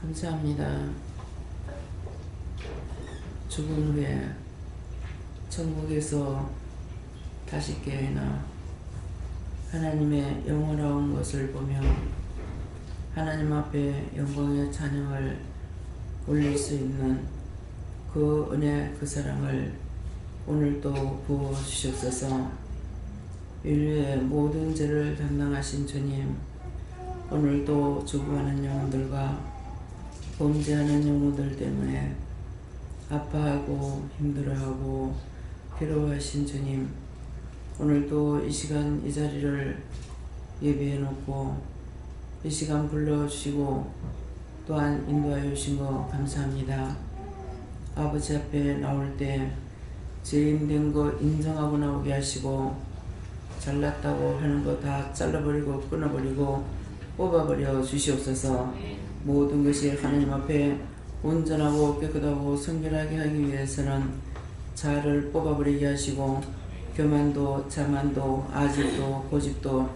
감사합니다. 죽은 후에 천국에서 다시 깨어나 하나님의 영원한 것을 보며 하나님 앞에 영광의 찬양을 올릴 수 있는 그 은혜, 그 사랑을 오늘도 부어주시옵소서. 인류의 모든 죄를 담당하신 주님, 오늘도 죽어가는 영혼들과 범죄하는 영혼들 때문에 아파하고 힘들어하고 괴로워하신 주님, 오늘도 이 시간 이 자리를 예비해 놓고 이 시간 불러주시고 또한 인도하여 주신 거 감사합니다. 아버지 앞에 나올 때 죄인된 거 인정하고 나오게 하시고 잘났다고 하는 거 다 잘라버리고 끊어버리고 뽑아버려 주시옵소서. 모든 것이 하나님 앞에 온전하고 깨끗하고 성결하게 하기 위해서는 자아를 뽑아버리게 하시고 교만도 자만도 아집도 고집도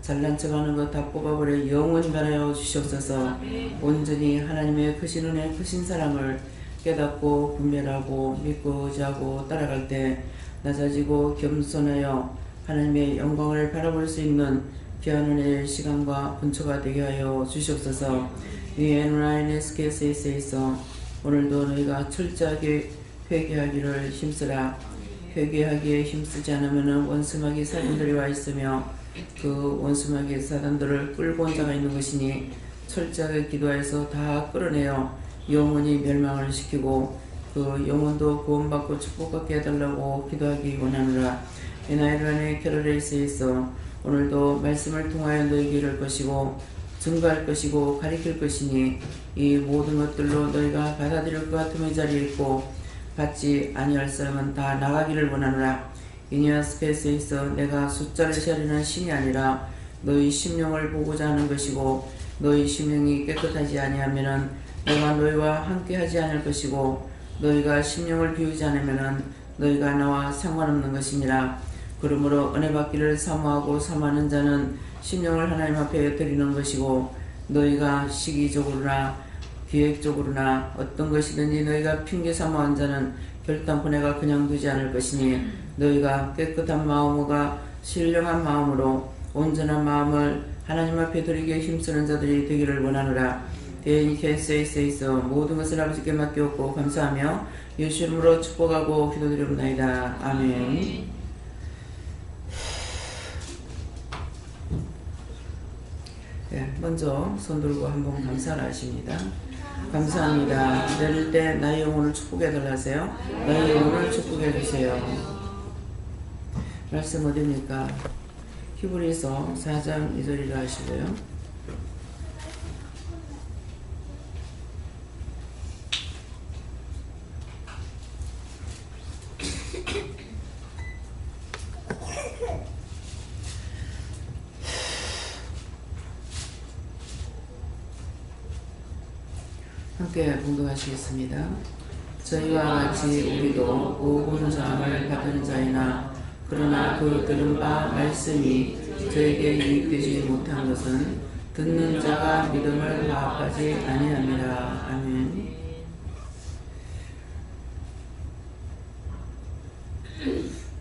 잘난 척하는 것 다 뽑아버려 영원히 변하여 주시옵소서. 온전히 하나님의 크신 은혜 크신 사랑을 깨닫고 분별하고 믿고 의지하고 따라갈 때 낮아지고 겸손하여 하나님의 영광을 바라볼 수 있는 귀한 은혜의 시간과 분초가 되게 하여 주시옵소서. 위엔라인에스케세이서 오늘도 너희가 철저하게 회개하기를 힘쓰라. 회개하기에 힘쓰지 않으면 원수마귀 사단들이 와 있으며 그 원수마귀 사단들을 끌고 온 자가 있는 것이니 철저하게 기도해서 다 끌어내어 영원히 멸망을 시키고 그 영혼도 구원받고 축복받게 해달라고 기도하기 원하노라. 에나이란의 캐롤레이스에서 오늘도 말씀을 통하여 너희에게 이를 것이고 증거할 것이고 가리킬 것이니 이 모든 것들로 너희가 받아들일 것 같으면 이 자리에 있고 받지 아니할 사람은 다 나가기를 원하노라. 이니아 스페이스에서 내가 숫자를 세리는 신이 아니라 너희 심령을 보고자 하는 것이고 너희 심령이 깨끗하지 아니하면은 내가 너희와 함께 하지 않을 것이고 너희가 심령을 비우지 않으면은 너희가 나와 상관없는 것이니라. 그러므로 은혜 받기를 사모하고 사모하는 자는 심령을 하나님 앞에 드리는 것이고 너희가 시기적으로나 기획적으로나 어떤 것이든지 너희가 핑계 삼아한 자는 결단코 내가 그냥 두지 않을 것이니 너희가 깨끗한 마음과 신령한 마음으로 온전한 마음을 하나님 앞에 드리기에 힘쓰는 자들이 되기를 원하노라. 대인이 캔세이세이서 모든 것을 아버지께 맡기옵고 감사하며 예수 이름으로 축복하고 기도드리옵나이다. 아멘. 네, 먼저 손 들고 한번 감사를 하십니다. 감사합니다. 내릴 때 나의 영혼을 축복해달라 하세요. 나의 영혼을 축복해주세요. 말씀 어디입니까? 히브리서 4장 2절이라 하시고요. 함께 봉독하시겠습니다. 저희와 같이 우리도 복음 전함을 받은 자이나 그러나 그 들은 바 말씀이 저에게 유익되지 못한 것은 듣는 자가 믿음을 파악하지 아니함이라. 아멘.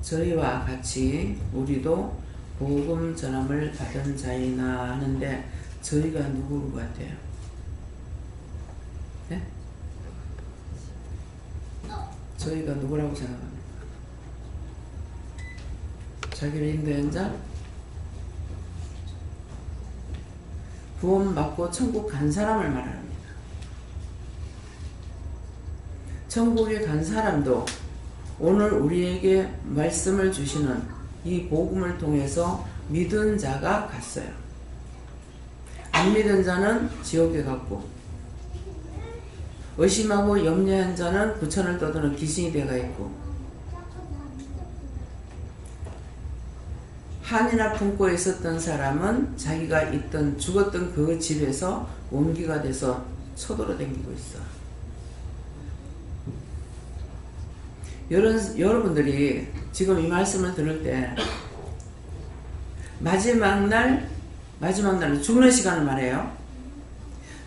저희와 같이 우리도 복음 전함을 받은 자이나 하는데 저희가 누구인 것 같아요? 네? 저희가 누구라고 생각합니까? 자기를 인도한 자? 구원받고 천국 간 사람을 말합니다. 천국에 간 사람도 오늘 우리에게 말씀을 주시는 이 복음을 통해서 믿은 자가 갔어요. 안 믿은 자는 지옥에 갔고 의심하고 염려한 자는 부천을 떠드는 귀신이 되어 있고 한이나 품고 있었던 사람은 자기가 있던 죽었던 그 집에서 옹기가 돼서 초도로 댕기고 있어. 여러분들이 지금 이 말씀을 들을 때 마지막 날은 죽는 시간을 말해요.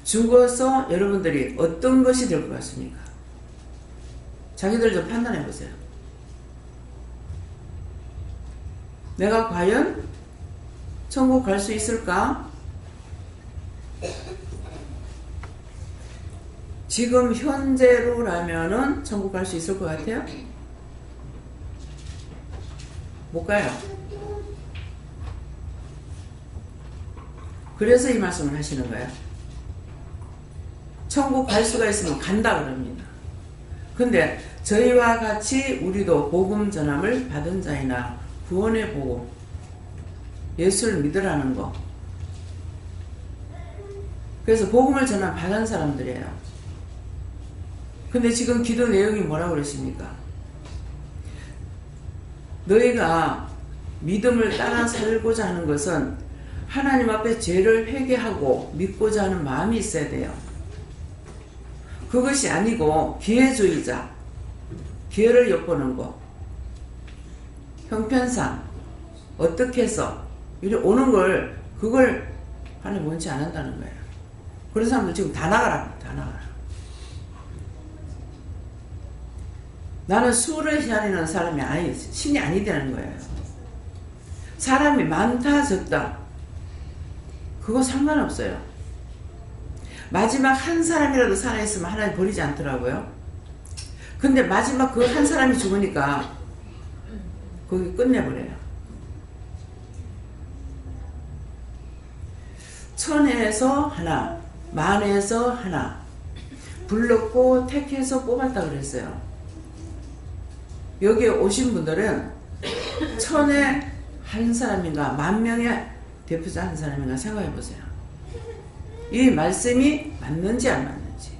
죽어서 여러분들이 어떤 것이 될 것 같습니까? 자기들 좀 판단해 보세요. 내가 과연 천국 갈 수 있을까? 지금 현재로라면은 천국 갈 수 있을 것 같아요? 못 가요. 그래서 이 말씀을 하시는 거예요. 천국 갈 수가 있으면 간다 그럽니다. 근데 저희와 같이 우리도 복음 전함을 받은 자이나 구원의 복음, 예수를 믿으라는 거. 그래서 복음을 전함 받은 사람들이에요. 근데 지금 기도 내용이 뭐라고 그러십니까? 너희가 믿음을 따라 살고자 하는 것은 하나님 앞에 죄를 회개하고 믿고자 하는 마음이 있어야 돼요. 그것이 아니고 기회주의자, 기회를 엿보는 거, 형편상 어떻게 해서 이리 오는 걸, 그걸 하나님 원치 안 한다는 거예요. 그런 사람들 지금 다 나가라, 다 나가라. 나는 수를 헤아리는 사람이 아니, 신이 아니라는 거예요. 사람이 많다 적다 그거 상관없어요. 마지막 한 사람이라도 살아있으면 하나님 버리지 않더라고요. 근데 마지막 그 한 사람이 죽으니까 거기 끝내버려요. 천에서 하나, 만에서 하나 불렀고 택해서 뽑았다 그랬어요. 여기에 오신 분들은 천에 한 사람인가 만 명의 대표자 한 사람인가 생각해 보세요. 이 말씀이 맞는지 안 맞는지.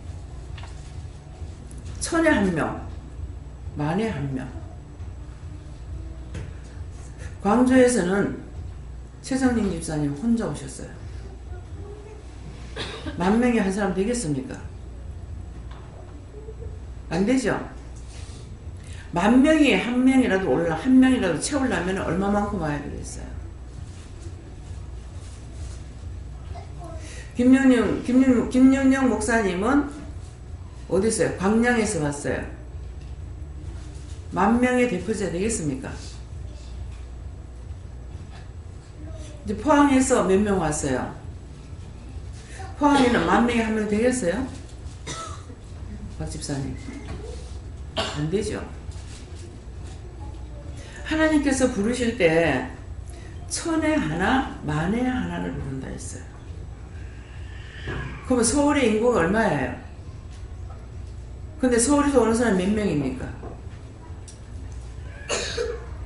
천에 한 명, 만에 한 명. 광주에서는 최성림 집사님 혼자 오셨어요. 만 명에 한 사람 되겠습니까? 안 되죠? 만 명이 한 명이라도 한 명이라도 채우려면 얼마만큼 와야 되겠어요? 김윤영 목사님은 어디 있어요? 광양에서 왔어요. 만 명의 대표자 되겠습니까? 이제 포항에서 몇 명 왔어요? 포항에는 만 명에 한 명 되겠어요? 박 집사님. 안 되죠. 하나님께서 부르실 때 천에 하나, 만에 하나를 부른다 했어요. 그러면 서울의 인구가 얼마예요? 근데 서울에서 오는 사람 몇 명입니까?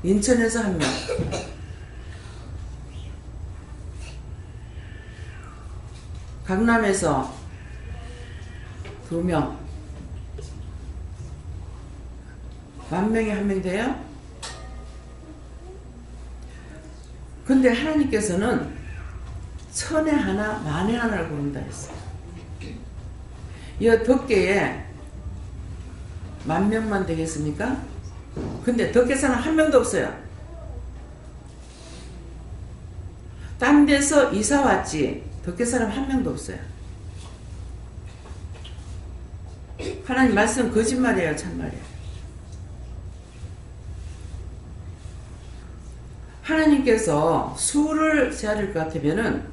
인천에서 한 명. 강남에서 2명. 만 명에 한 명 돼요? 근데 하나님께서는 천에 하나, 만에 하나를 부른다 했어요. 이 덕계에 만 명만 되겠습니까? 근데 덕계사는 한 명도 없어요. 딴 데서 이사 왔지 덕계사람 한 명도 없어요. 하나님 말씀 거짓말이에요, 참말이에요. 하나님께서 수를 세할 것 같으면은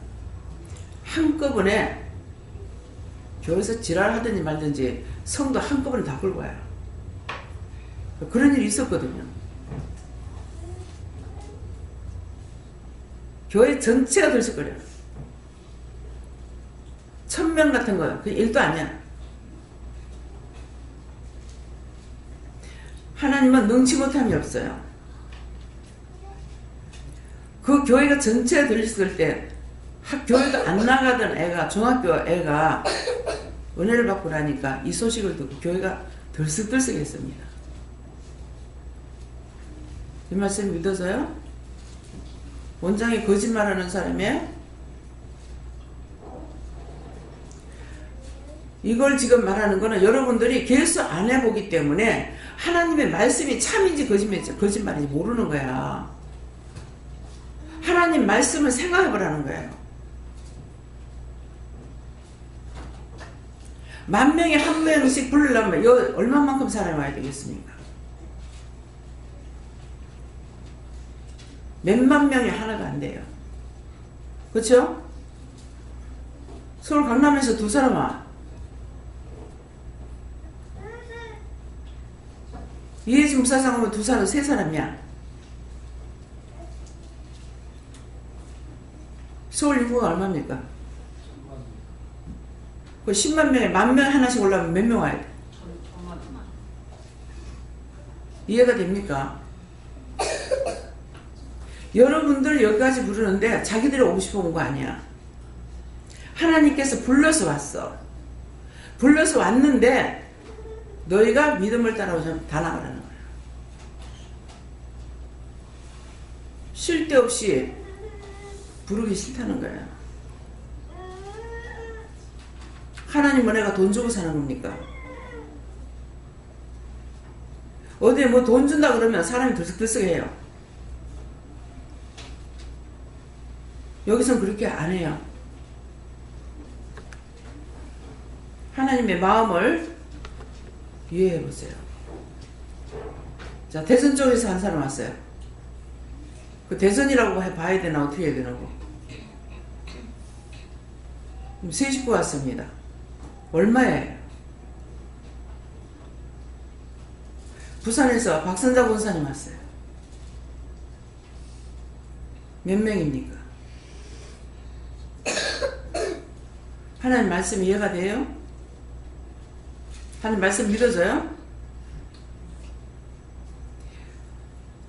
한꺼번에 교회에서 지랄하든지 말든지 성도 한꺼번에 다 끌고 와요. 그런 일이 있었거든요. 교회 전체가 들썩거려요. 1000명 같은 거요. 그 일도 아니야. 하나님은 능치 못함이 없어요. 그 교회가 전체가 들렸을 때 교회도 안 나가던 애가, 중학교 애가 은혜를 받고 나니까 이 소식을 듣고 교회가 들썩들썩했습니다. 이 말씀 믿어서요? 원장이 거짓말하는 사람이에요? 이걸 지금 말하는 거는 여러분들이 계속 안 해보기 때문에 하나님의 말씀이 참인지 거짓말인지 모르는 거야. 하나님 말씀을 생각해보라는 거예요. 10,000명에 1명씩 부르려면 여 얼마만큼 사람이 와야 되겠습니까? 몇만 명이 하나가 안 돼요. 그렇죠? 서울 강남에서 2사람 와. 이해지 무사상 오면 2사람, 3사람이야. 서울 인구가 얼마입니까? 그 10만 명에 10,000명 하나씩 올라오면 몇 명 와야 돼? 이해가 됩니까? 여러분들 여기까지 부르는데 자기들이 오고 싶어 온 거 아니야. 하나님께서 불러서 왔어. 불러서 왔는데 너희가 믿음을 따라오자면 다 나가라는 거야. 쉴 데 없이 부르기 싫다는 거야. 하나님 은혜가 돈 주고 사는 겁니까? 어디에 뭐 돈 준다 그러면 사람이 들썩들썩해요. 여기서는 그렇게 안 해요. 하나님의 마음을 이해해 보세요. 자, 대선 쪽에서 한 사람 왔어요. 그 대선이라고 봐야 되나 어떻게 해야 되나? 세 식구 왔습니다. 얼마예요? 부산에서 박선자 권사님 왔어요. 몇 명입니까? 하나님 말씀 이해가 돼요? 하나님 말씀 믿어져요?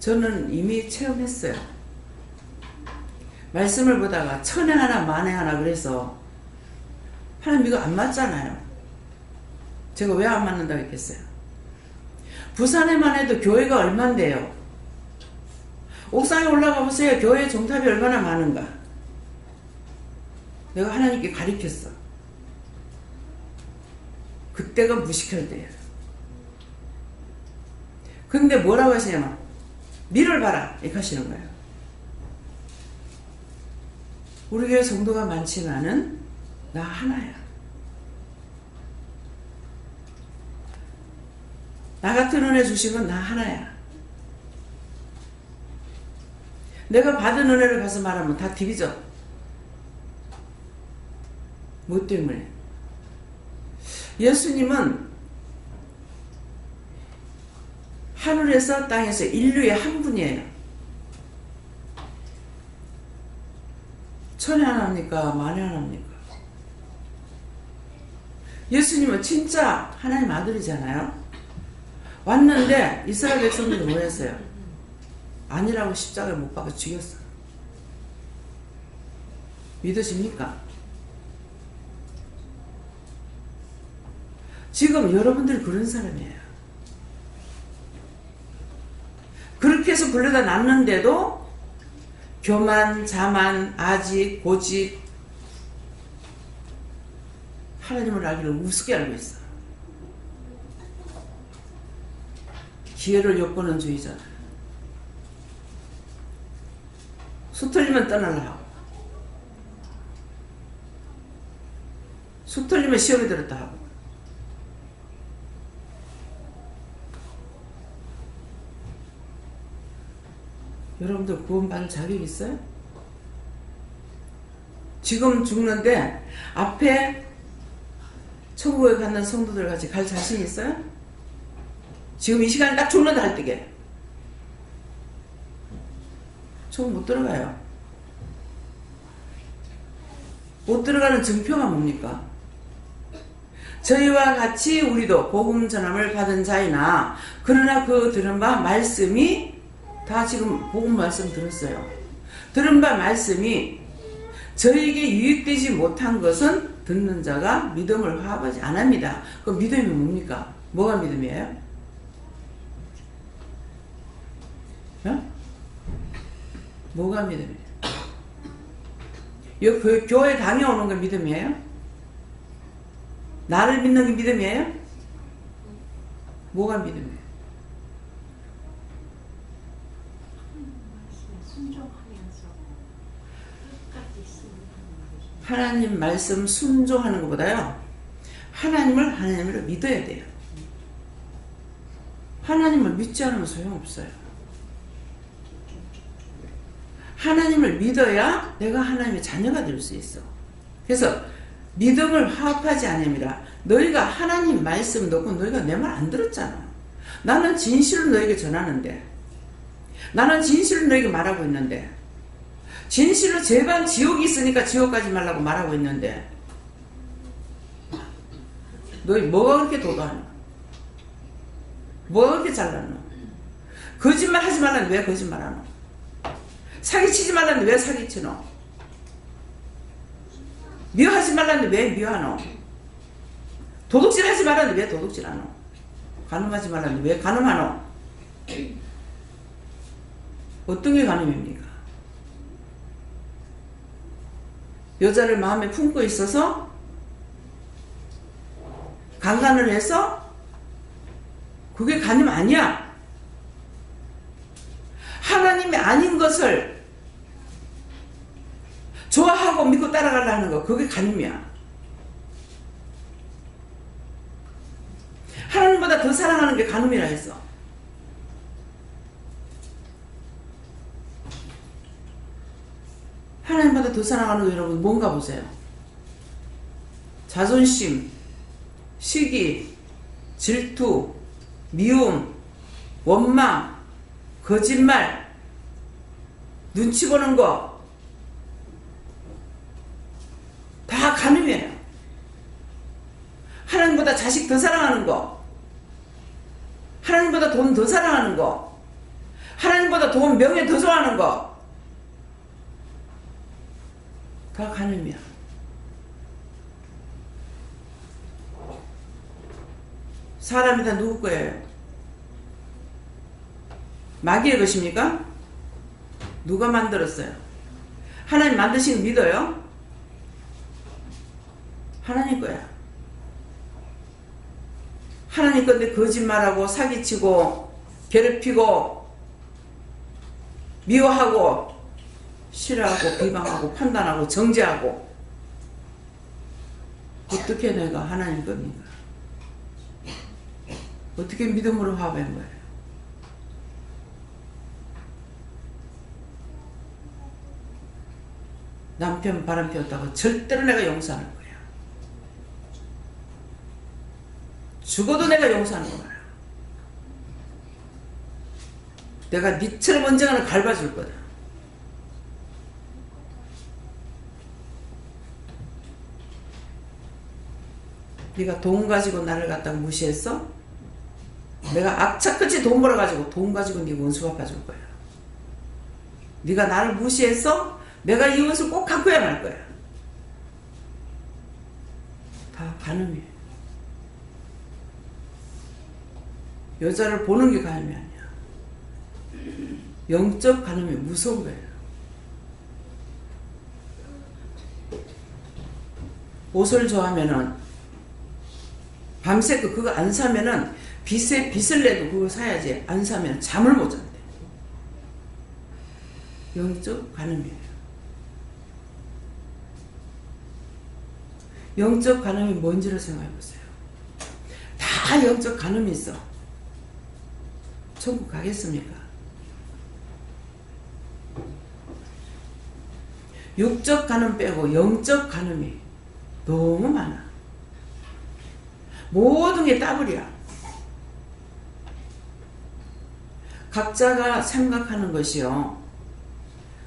저는 이미 체험했어요. 말씀을 보다가 1000회 하나 만회 하나 그래서 하나님 이거 안 맞잖아요. 제가 왜 안 맞는다고 했겠어요? 부산에만 해도 교회가 얼만데요. 옥상에 올라가 보세요. 교회 종탑이 얼마나 많은가. 내가 하나님께 가리켰어. 그때가 무식할 때예요. 근데 뭐라고 하시냐면 미를 봐라 이렇게 하시는 거예요. 우리 교회 성도가 많지만은 나 하나야. 나 같은 은혜 주신 건 나 하나야. 내가 받은 은혜를 가서 말하면 다 디비져. 뭐 때문에? 예수님은 하늘에서 땅에서 인류의 한 분이에요. 1000회 하나입니까? 만회 하나입니까? 예수님은 진짜 하나님 아들이잖아요. 왔는데 이스라엘 백성들이 뭐 했어요? 아니라고 십자가에 못 박아 죽였어. 믿으십니까? 지금 여러분들이 그런 사람이에요. 그렇게 해서 불러다 놨는데도 교만, 자만, 아직, 고집 하나님을 알기를 우습게 알고 있어. 기회를 엿보는 주의자. 수 틀리면 떠나려 하고 수 틀리면 시험에 들었다 하고 여러분들 구원받을 자격 있어요? 지금 죽는데 앞에 천국에 가는 성도들 같이 갈 자신 있어요? 지금 이 시간에 딱 죽는다 할 때게 천국 못 들어가요. 못 들어가는 증표가 뭡니까? 저희와 같이 우리도 복음 전함을 받은 자이나 그러나 그 들은 바 말씀이 다 지금 복음 말씀 들었어요. 들은 바 말씀이 저에게 유익되지 못한 것은 듣는 자가 믿음을 화합하지 않습니다. 그 믿음이 뭡니까? 뭐가 믿음이에요? 어? 뭐가 믿음이에요? 여기 교회 다녀오는 게 믿음이에요? 나를 믿는 게 믿음이에요? 뭐가 믿음이에요? 하나님 말씀 순종하는 것보다요 하나님을 믿어야 돼요. 하나님을 믿지 않으면 소용없어요. 하나님을 믿어야 내가 하나님의 자녀가 될 수 있어. 그래서 믿음을 화합하지 않음이라. 너희가 하나님 말씀 듣고 너희가 내 말 안 들었잖아. 나는 진실을 너에게 전하는데, 나는 진실을 너에게 말하고 있는데, 진실로 제발 지옥이 있으니까 지옥 가지 말라고 말하고 있는데, 너희 뭐가 그렇게 도도하노? 뭐가 그렇게 잘나노? 거짓말 하지 말라는데 왜 거짓말하노? 사기치지 말라는데 왜 사기치노? 미워하지 말라는데 왜 미워하노? 도둑질 하지 말라는데 왜 도둑질하노? 간음하지 말라는데 왜 간음하노? 어떤 게 간음입니까? 여자를 마음에 품고 있어서 강간을 해서 그게 간음 아니야. 하나님이 아닌 것을 좋아하고 믿고 따라가려는 거, 그게 간음이야. 하나님보다 더 사랑하는 게 간음이라 했어. 하나님보다 더 사랑하는 거 여러분 뭔가 보세요. 자존심, 시기, 질투, 미움, 원망, 거짓말, 눈치 보는 거 다 간음이에요. 하나님보다 자식 더 사랑하는 거, 하나님보다 돈 더 사랑하는 거, 하나님보다 돈, 명예 더 좋아하는 거 다 간음이야. 사람이 다 누구 거예요? 마귀의 것입니까? 누가 만들었어요? 하나님 만드신 거 믿어요? 하나님 거야. 하나님 건데 거짓말하고 사기치고 괴롭히고 미워하고 싫어하고 비방하고 판단하고 정죄하고, 어떻게 내가 하나님 겁니까? 어떻게 믿음으로 화합한 거예요? 남편 바람 피웠다고 절대로 내가 용서하는 거야. 죽어도 내가 용서하는 거야. 내가 니처럼 언젠가는 밟아줄 거다. 네가 돈 가지고 나를 갖다가 무시했어? 내가 악착같이 돈 벌어가지고 돈 가지고 네 원수 갚아줄 거야. 네가 나를 무시했어? 내가 이 원수 꼭 갚아야 말 거야. 다 간음이에요. 여자를 보는 게 간음이 아니야. 영적 간음이 무서운 거예요. 옷을 좋아하면은 밤새 그거 안 사면은 빚을 내도 그거 사야지. 안 사면 잠을 못 잔대. 영적 간음이에요. 영적 간음이 뭔지를 생각해 보세요. 다 영적 간음이 있어. 천국 가겠습니까? 육적 간음 빼고 영적 간음이 너무 많아. 모든 게 따블이야. 각자가 생각하는 것이요,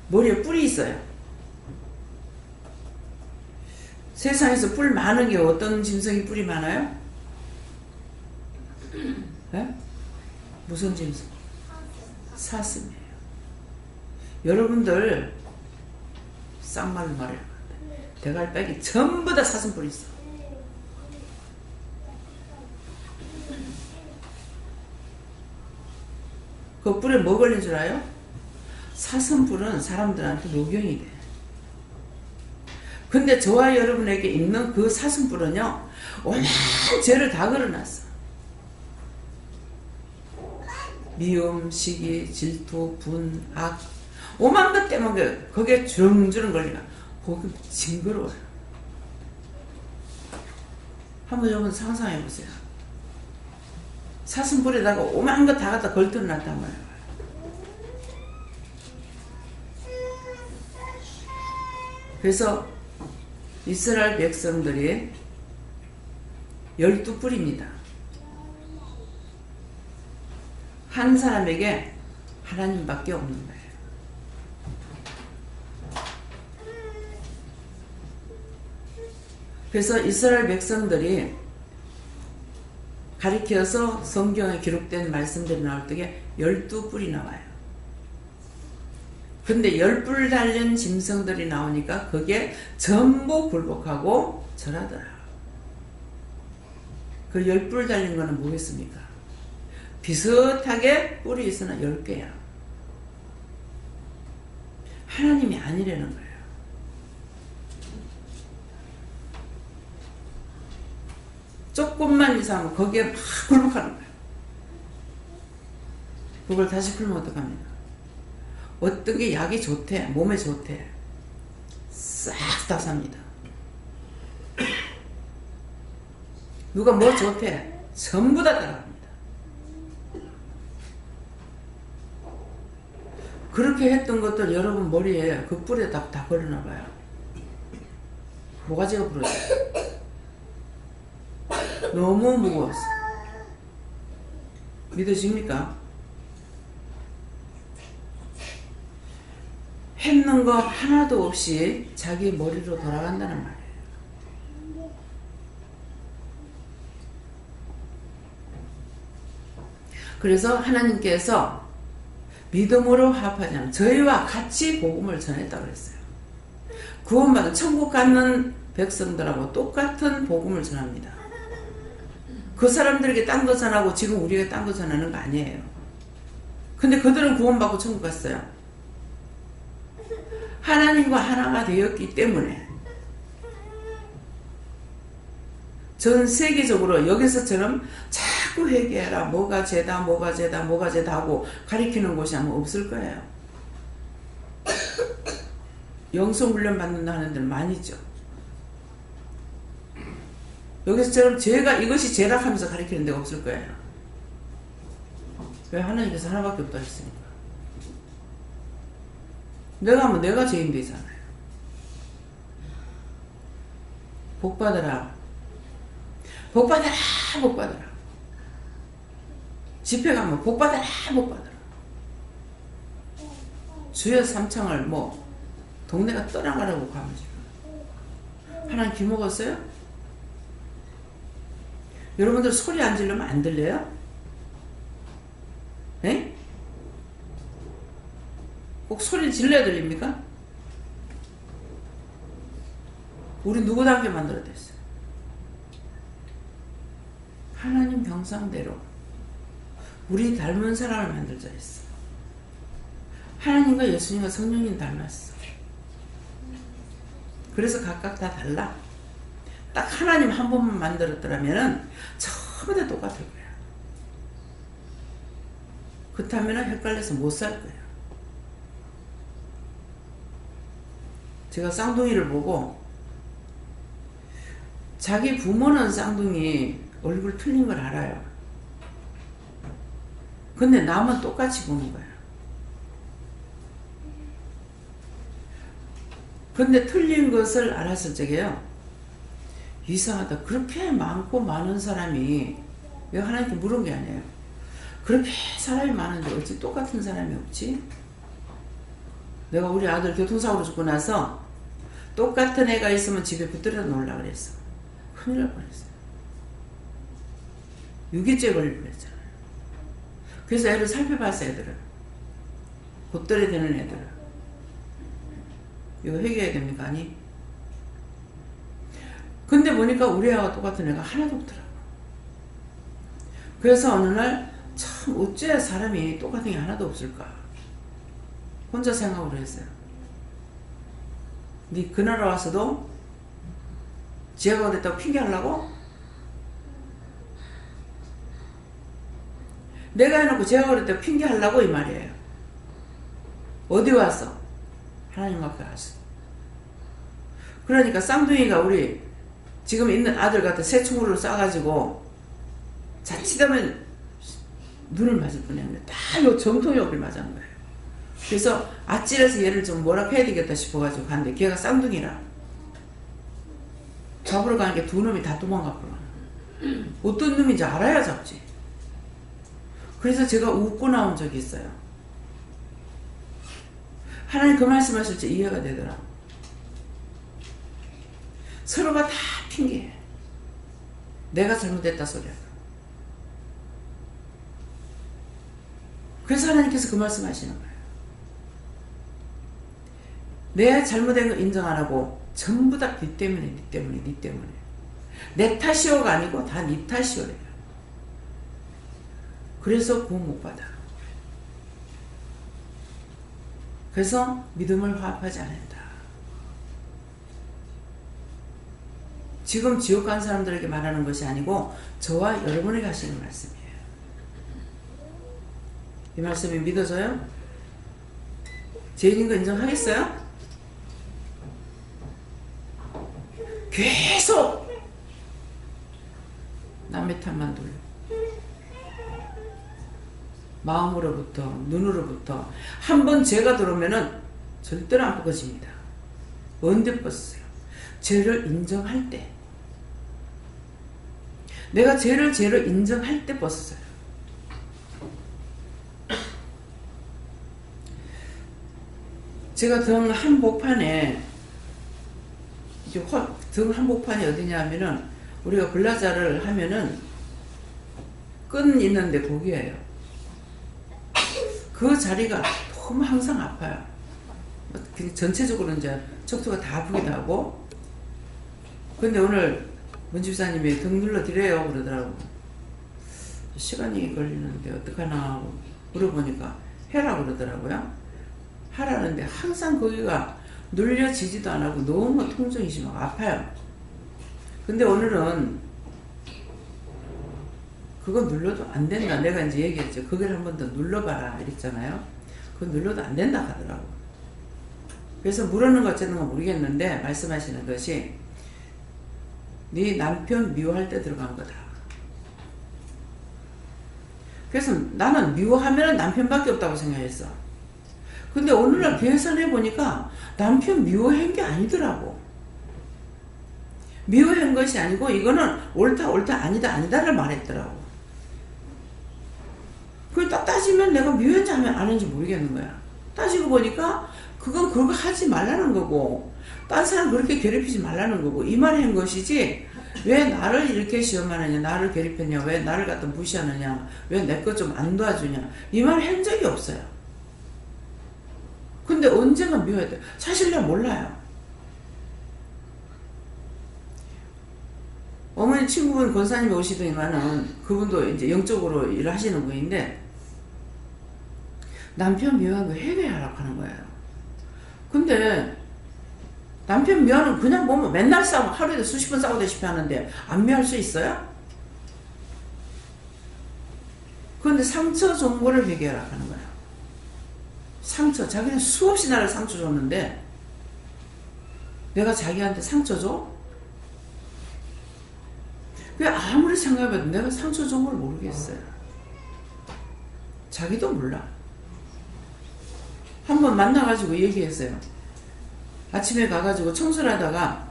머리에 뿔이 있어요. 세상에서 뿔 많은 게 어떤 짐승이 뿔이 많아요? 네? 무슨 짐승? 사슴이에요. 여러분들 쌍말로 말해요. 대갈백이 전부 다 사슴뿔이 있어. 그 뿔에 뭐 걸린 줄 알아요? 사슴뿔은 사람들한테 녹용이 돼. 근데 저와 여러분에게 있는 그 사슴뿔은요, 온갖 죄를 다 걸어놨어. 미움, 시기, 질투, 분, 악, 오만 것 때문에 거기에 주렁주렁 걸리나. 거기 징그러워요. 한번 여러분 상상해 보세요. 사슴뿔에다가 오만 거 다 갖다 걸터 놨단 말이에요. 그래서 이스라엘 백성들이 12뿔입니다. 한 사람에게 하나님밖에 없는 거예요. 그래서 이스라엘 백성들이 가리켜서 성경에 기록된 말씀들이 나올 때에 12뿔이 나와요. 근데 10뿔 달린 짐승들이 나오니까 그게 전부 굴복하고 절하더라. 그 10뿔 달린 거는 뭐겠습니까? 비슷하게 뿔이 있으나 10개야. 하나님이 아니라는 거예요. 조금만 이상하면 거기에 막 굴복하는 거예요. 그걸 다시 풀면 어떡합니까? 어떤 게 약이 좋대, 몸에 좋대, 싹 다 삽니다. 누가 뭐 좋대, 전부 다 따라갑니다. 그렇게 했던 것들 여러분 머리에 그 뿔에 다 걸어놔봐요. 모가지가 부러져요. 너무 무거웠어. 믿으십니까? 했는 거 하나도 없이 자기 머리로 돌아간다는 말이에요. 그래서 하나님께서 믿음으로 화합하지 않으면 저희와 같이 복음을 전했다고 그랬어요. 구원받은 천국 갖는 백성들하고 똑같은 복음을 전합니다. 그 사람들에게 딴 거 전하고 지금 우리가 딴 거 전하는 거 아니에요. 근데 그들은 구원받고 천국 갔어요. 하나님과 하나가 되었기 때문에 전 세계적으로 여기서처럼 자꾸 회개해라, 뭐가 죄다, 뭐가 죄다, 뭐가 죄다 하고 가리키는 곳이 아마 없을 거예요. 영성훈련 받는다 하는 데는 많이 있죠. 여기서처럼 죄가 이것이 죄라 하면서 가리키는 데가 없을 거예요. 왜? 하나님께서 하나밖에 없다 했으니까. 내가 하면 내가 죄인 되잖아요. 복 받아라. 복 받아라. 복 받아라. 집회 가면 복 받아라. 복 받아라. 주여 삼창을 뭐 동네가 떠나가라고 가면 지금 하나님 귀 먹었어요? 여러분들 소리 안 지르면 안 들려요? 에? 꼭 소리 질러야 들립니까? 우리 누구 닮게 만들어냈어요? 하나님 형상대로 우리 닮은 사람을 만들자 했어. 하나님과 예수님과 성령님 닮았어. 그래서 각각 다 달라. 딱 하나님 한 번만 만들었더라면 전부 다 똑같을 거야. 그렇다면 헷갈려서 못 살 거야. 제가 쌍둥이를 보고 자기 부모는 쌍둥이 얼굴 틀린 걸 알아요. 근데 남은 똑같이 보는 거야. 근데 틀린 것을 알았을 적에요. 이상하다. 그렇게 많고 많은 사람이 왜 하나님께 물은 게 아니에요. 그렇게 사람이 많은데 어찌 똑같은 사람이 없지? 내가 우리 아들 교통사고로 죽고 나서 똑같은 애가 있으면 집에 붙들어 놓으려고 그랬어. 큰일 날 뻔했어요. 유기죄 걸릴 뻔했잖아요. 그래서 애를 살펴봤어. 애들은 곧들에 되는 애들은 이거 회개해야 됩니까? 아니. 근데 보니까 우리 애와 똑같은 애가 하나도 없더라고. 그래서 어느 날 참 어째 사람이 똑같은 게 하나도 없을까 혼자 생각을 했어요. 네 그 나라 와서도 지혜가 그랬다고 핑계하려고? 내가 해놓고 지혜가 그랬다고 핑계하려고 이 말이에요. 어디 와서? 하나님 앞에 왔어. 그러니까 쌍둥이가 우리 지금 있는 아들 같은 새총으로 쏴가지고 자칫하면 눈을 맞을 뻔했는데 다 요 정통역을 맞은 거예요. 그래서 아찔해서 얘를 좀 뭐라 해야 되겠다 싶어가지고 갔는데 걔가 쌍둥이라 잡으러 가는 게 두 놈이 다 도망가 버려. 어떤 놈인지 알아야 잡지. 그래서 제가 웃고 나온 적이 있어요. 하나님 그 말씀하실 때 이해가 되더라고. 서로가 다 핑계해. 내가 잘못했다 소리야. 그래서 하나님께서 그 말씀하시는 거예요. 내 잘못된 거 인정 안 하고 전부 다 네 때문에, 네 때문에, 네 때문에. 내 탓이오가 아니고 다 네 탓이오래요. 그래서 구원 못 받아. 그래서 믿음을 화합하지 않는다. 지금 지옥 간 사람들에게 말하는 것이 아니고 저와 여러분에게 하시는 말씀이에요. 이 말씀이 믿어져요? 죄인인 거 인정하겠어요? 계속 남의 탓만 돌려. 마음으로부터 눈으로부터 한 번 죄가 들어오면은 절대로 안 벗어집니다. 언제 벗어요? 죄를 인정할 때. 내가 죄를 인정할 때 벗어져요. 제가 등 한복판에 등 한복판이 어디냐 하면은 우리가 블라자를 하면은 끈 있는데 거기에요. 그 자리가 너무 항상 아파요. 전체적으로 이제 척추가 다 아프기도 하고. 근데 오늘 문집사님이 등 눌러드려요 그러더라고. 시간이 걸리는데 어떡하나 하고 물어보니까 해라 그러더라고요. 하라는데 항상 거기가 눌려지지도 안 하고 너무 통증이 심하고 아파요. 근데 오늘은 그거 눌러도 안 된다. 내가 이제 얘기했죠. 그걸 한 번 더 눌러봐라 이랬잖아요. 그거 눌러도 안 된다 하더라고. 그래서 물어는 어쩌는 건 모르겠는데 말씀하시는 것이 네 남편 미워할 때 들어간 거다. 그래서 나는 미워하면 남편밖에 없다고 생각했어. 근데 오늘날 계산해 보니까 남편 미워한 게 아니더라고. 미워한 것이 아니고 이거는 옳다 아니다 아니다를 말했더라고. 그걸 딱 따지면 내가 미워한지 안 했는지 모르겠는 거야. 따지고 보니까 그건 그거 하지 말라는 거고 딴 사람 그렇게 괴롭히지 말라는 거고 이 말을 한 것이지 왜 나를 이렇게 시험하느냐, 나를 괴롭혔냐, 왜 나를 갖다 무시하느냐, 왜 내 것 좀 안 도와주냐 이 말을 한 적이 없어요. 근데 언젠가 미워했대. 사실 내가 몰라요. 어머니 친구분 권사님이 오시더니만은 그분도 이제 영적으로 일을 하시는 분인데 남편 미워한 거 해결하라고 하는 거예요. 근데 남편 미워는 그냥 보면 맨날 싸우고 하루에도 수십 번 싸우다시피 하는데 안 미워할 수 있어요? 그런데 상처 준 거를 해결하라고 하는 거예요. 상처, 자기는 수없이 나를 상처 줬는데 내가 자기한테 상처 줘? 그 아무리 생각해봐도 내가 상처 준 걸 모르겠어요. 자기도 몰라. 한번 만나가지고 얘기했어요. 아침에 가가지고 청소를 하다가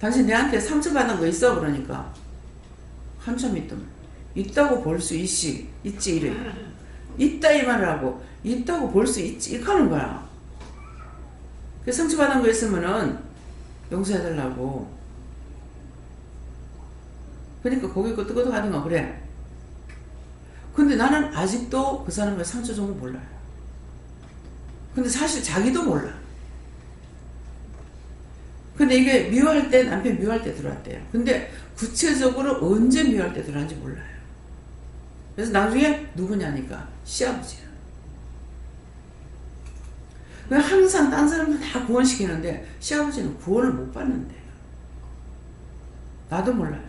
당신 내한테 상처받은 거 있어? 그러니까 한참 있다고 볼 수 있지 이래. 있다 이 말을 하고 있다고 볼 수 있지 이렇게 하는 거야. 그 상처받은 거 있으면은 용서해달라고. 그러니까 고개 끄덕끄덕 하든가 그래. 근데 나는 아직도 그 사람의 상처 준 거 몰라요. 근데 사실 자기도 몰라. 근데 이게 미워할 때 남편 미워할 때 들어왔대요. 근데 구체적으로 언제 미워할 때 들어왔는지 몰라요. 그래서 나중에 누구냐니까 시아버지야. 항상 딴 사람들 다 구원시키는데 시아버지는 구원을 못 받는데요. 나도 몰라요.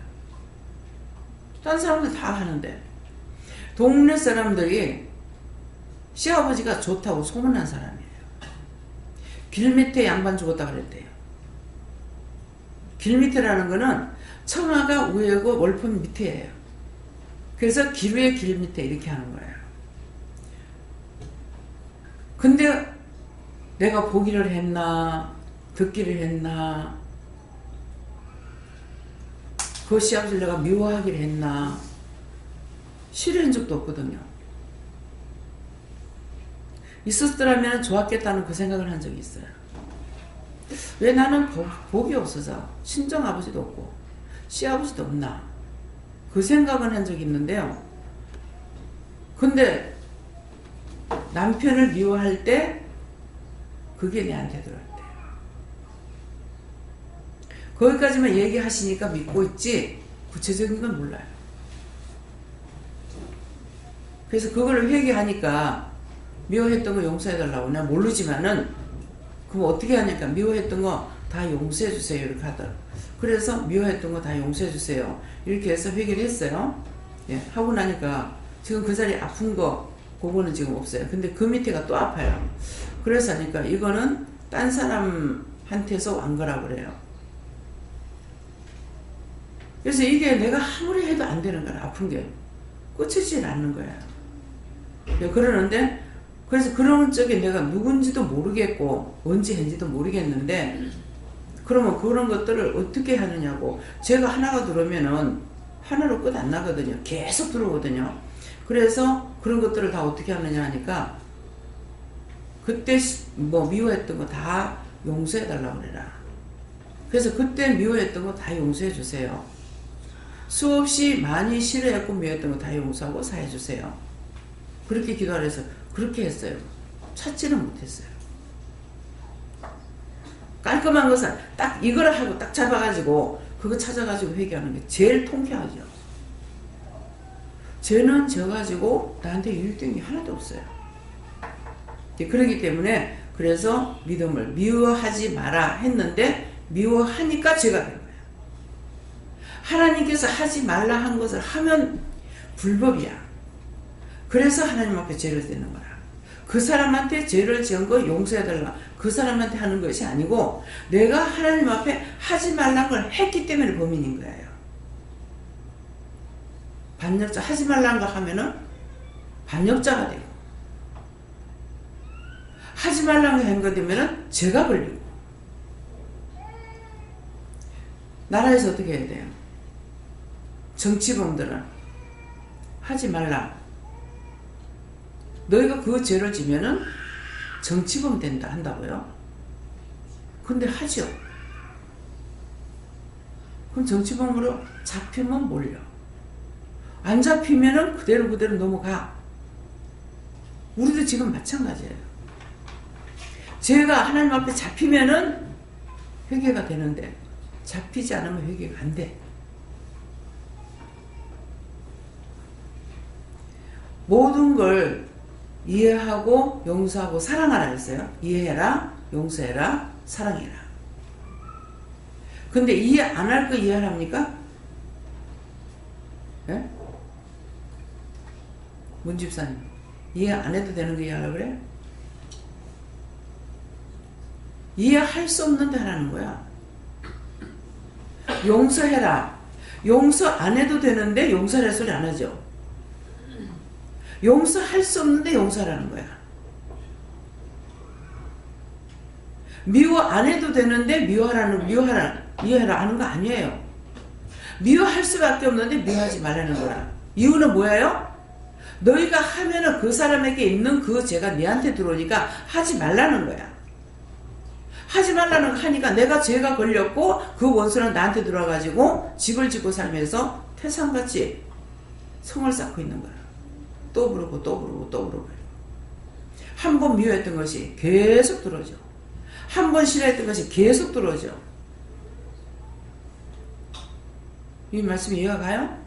딴 사람들 다 하는데 동네 사람들이 시아버지가 좋다고 소문난 사람이에요. 길 밑에 양반 죽었다 그랬대요. 길 밑에라는 거는 청아가 위에고 월폰 밑에예요. 그래서 길 위에 길 밑에 이렇게 하는 거예요. 근데 내가 보기를 했나 듣기를 했나 그 시합을 내가 미워하기를 했나 싫어한 적도 없거든요. 있었더라면 좋았겠다는 그 생각을 한 적이 있어요. 왜 나는 복이 없어서 친정아버지도 없고 시아버지도 없나 그 생각은 한 적이 있는데요. 근데 남편을 미워할 때 그게 내한테 들어왔대요. 거기까지만 얘기하시니까 믿고 있지 구체적인 건 몰라요. 그래서 그걸 회개하니까 미워했던 거 용서해달라고 난 모르지만은 그럼 어떻게 하니까 미워했던 거 다 용서해주세요 이렇게 하더라고. 그래서 미워했던 거 다 용서해주세요 이렇게 해서 회개를 했어요. 예, 하고 나니까 지금 그 자리에 아픈 거 그거는 지금 없어요. 근데 그 밑에가 또 아파요. 그래서 하니까 이거는 딴 사람한테서 완 거라고 그래요. 그래서 이게 내가 아무리 해도 안 되는 거야. 아픈 게 꽂히질 않는 거야. 예, 그러는데 그래서 그런 쪽에 내가 누군지도 모르겠고 언제 했는지도 모르겠는데 그러면 그런 것들을 어떻게 하느냐고. 제가 하나가 들어오면은 하나로 끝 안 나거든요. 계속 들어오거든요. 그래서 그런 것들을 다 어떻게 하느냐 하니까 그때 뭐 미워했던 거 다 용서해 달라고 그래라. 그래서 그때 미워했던 거 다 용서해 주세요. 수없이 많이 싫어했고 미워했던 거 다 용서하고 사해 주세요. 그렇게 기도하라 해서 그렇게 했어요. 찾지는 못했어요. 깔끔한 것은 딱 이거를 하고 딱 잡아가지고 그거 찾아가지고 회개하는 게 제일 통쾌하죠. 죄는 져가지고 나한테 유익된 하나도 없어요. 그렇기 때문에 그래서 믿음을 미워하지 마라 했는데 미워하니까 죄가 된 거예요. 하나님께서 하지 말라 한 것을 하면 불법이야. 그래서 하나님 앞에 죄를 짓는 거야. 그 사람한테 죄를 지은 거 용서해달라. 그 사람한테 하는 것이 아니고 내가 하나님 앞에 하지 말라는 걸 했기 때문에 범인인 거예요. 반역자 하지 말라는 거 하면은 반역자가 되고 하지 말라는 거 한 거 되면은 죄가 걸리고. 나라에서 어떻게 해야 돼요? 정치범들은 하지 말라. 너희가 그 죄를 지면은 정치범 된다 한다고요? 근데 하죠. 그럼 정치범으로 잡히면 몰려. 안 잡히면은 그대로 넘어가. 우리도 지금 마찬가지예요. 죄가 하나님 앞에 잡히면은 회개가 되는데 잡히지 않으면 회개가 안 돼. 모든 걸 이해하고 용서하고 사랑하라 했어요. 이해해라, 용서해라, 사랑해라. 근데 이해 안 할 거 이해합니까? 예? 문 집사님, 이해 안 해도 되는 거 이해하라 그래? 이해할 수 없는데 하라는 거야. 용서해라. 용서 안 해도 되는데 용서할 소리 안 하죠. 용서할 수 없는데 용서하라는 거야. 미워 안 해도 되는데 이해하라 하는 거 아니에요. 미워할 수밖에 없는데 미워하지 말라는 거야. 이유는 뭐예요? 너희가 하면은 그 사람에게 있는 그 죄가 너한테 들어오니까 하지 말라는 거야. 하지 말라는 거 하니까 내가 죄가 걸렸고 그 원수는 나한테 들어와가지고 집을 짓고 살면서 태산같이 성을 쌓고 있는 거야. 또 부르고 한 번 미워했던 것이 계속 들어오죠. 한 번 싫어했던 것이 계속 들어오죠. 이 말씀이 이해가 가요?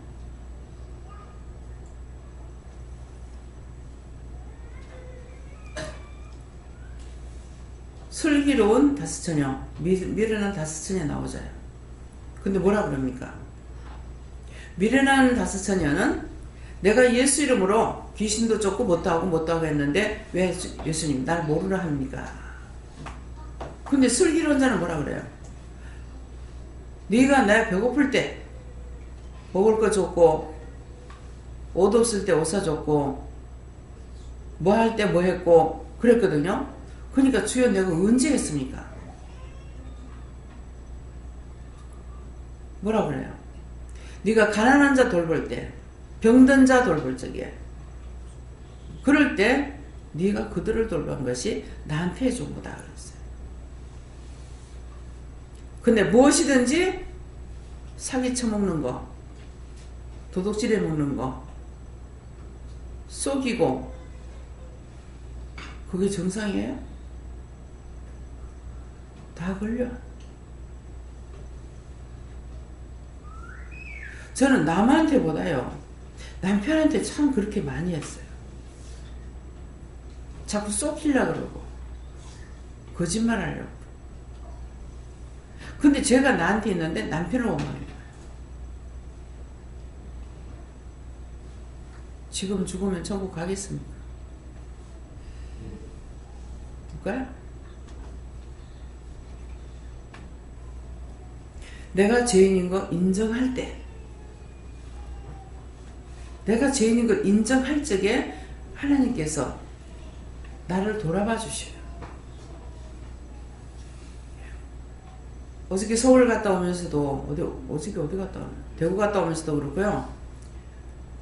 슬기로운 다스처녀, 미련한 다스처녀 나오잖아요. 근데 뭐라 그럽니까? 미련한 다스처녀는 내가 예수 이름으로 귀신도 쫓고 못하고 했는데 왜 예수님 날 모르라 합니까? 근데 슬기로운 자는 뭐라 그래요? 네가 내가 배고플 때 먹을 거 줬고, 옷 없을 때 옷 사줬고, 뭐 할 때 뭐 했고 그랬거든요. 그러니까 주여 내가 언제 했습니까? 뭐라 그래요? 네가 가난한 자 돌볼 때, 병든 자 돌볼 적에, 그럴 때 네가 그들을 돌본 것이 나한테 해준 거다 그랬어요. 근데 무엇이든지 사기 쳐먹는 거, 도둑질해 먹는 거, 속이고, 그게 정상이에요? 다 걸려. 저는 남한테보다요, 남편한테 참 그렇게 많이 했어요. 자꾸 쏙히려고 그러고, 거짓말 하려고. 근데 제가 나한테 있는데 남편을 원망해요. 지금 죽으면 천국 가겠습니까? 누가요? 내가 죄인인 거 인정할 때, 내가 죄인인 걸 인정할 적에 하나님께서 나를 돌아봐 주셔요. 어저께 서울 갔다 오면서도, 어저께 어디 갔다 오나? 대구 갔다 오면서도 그렇고요.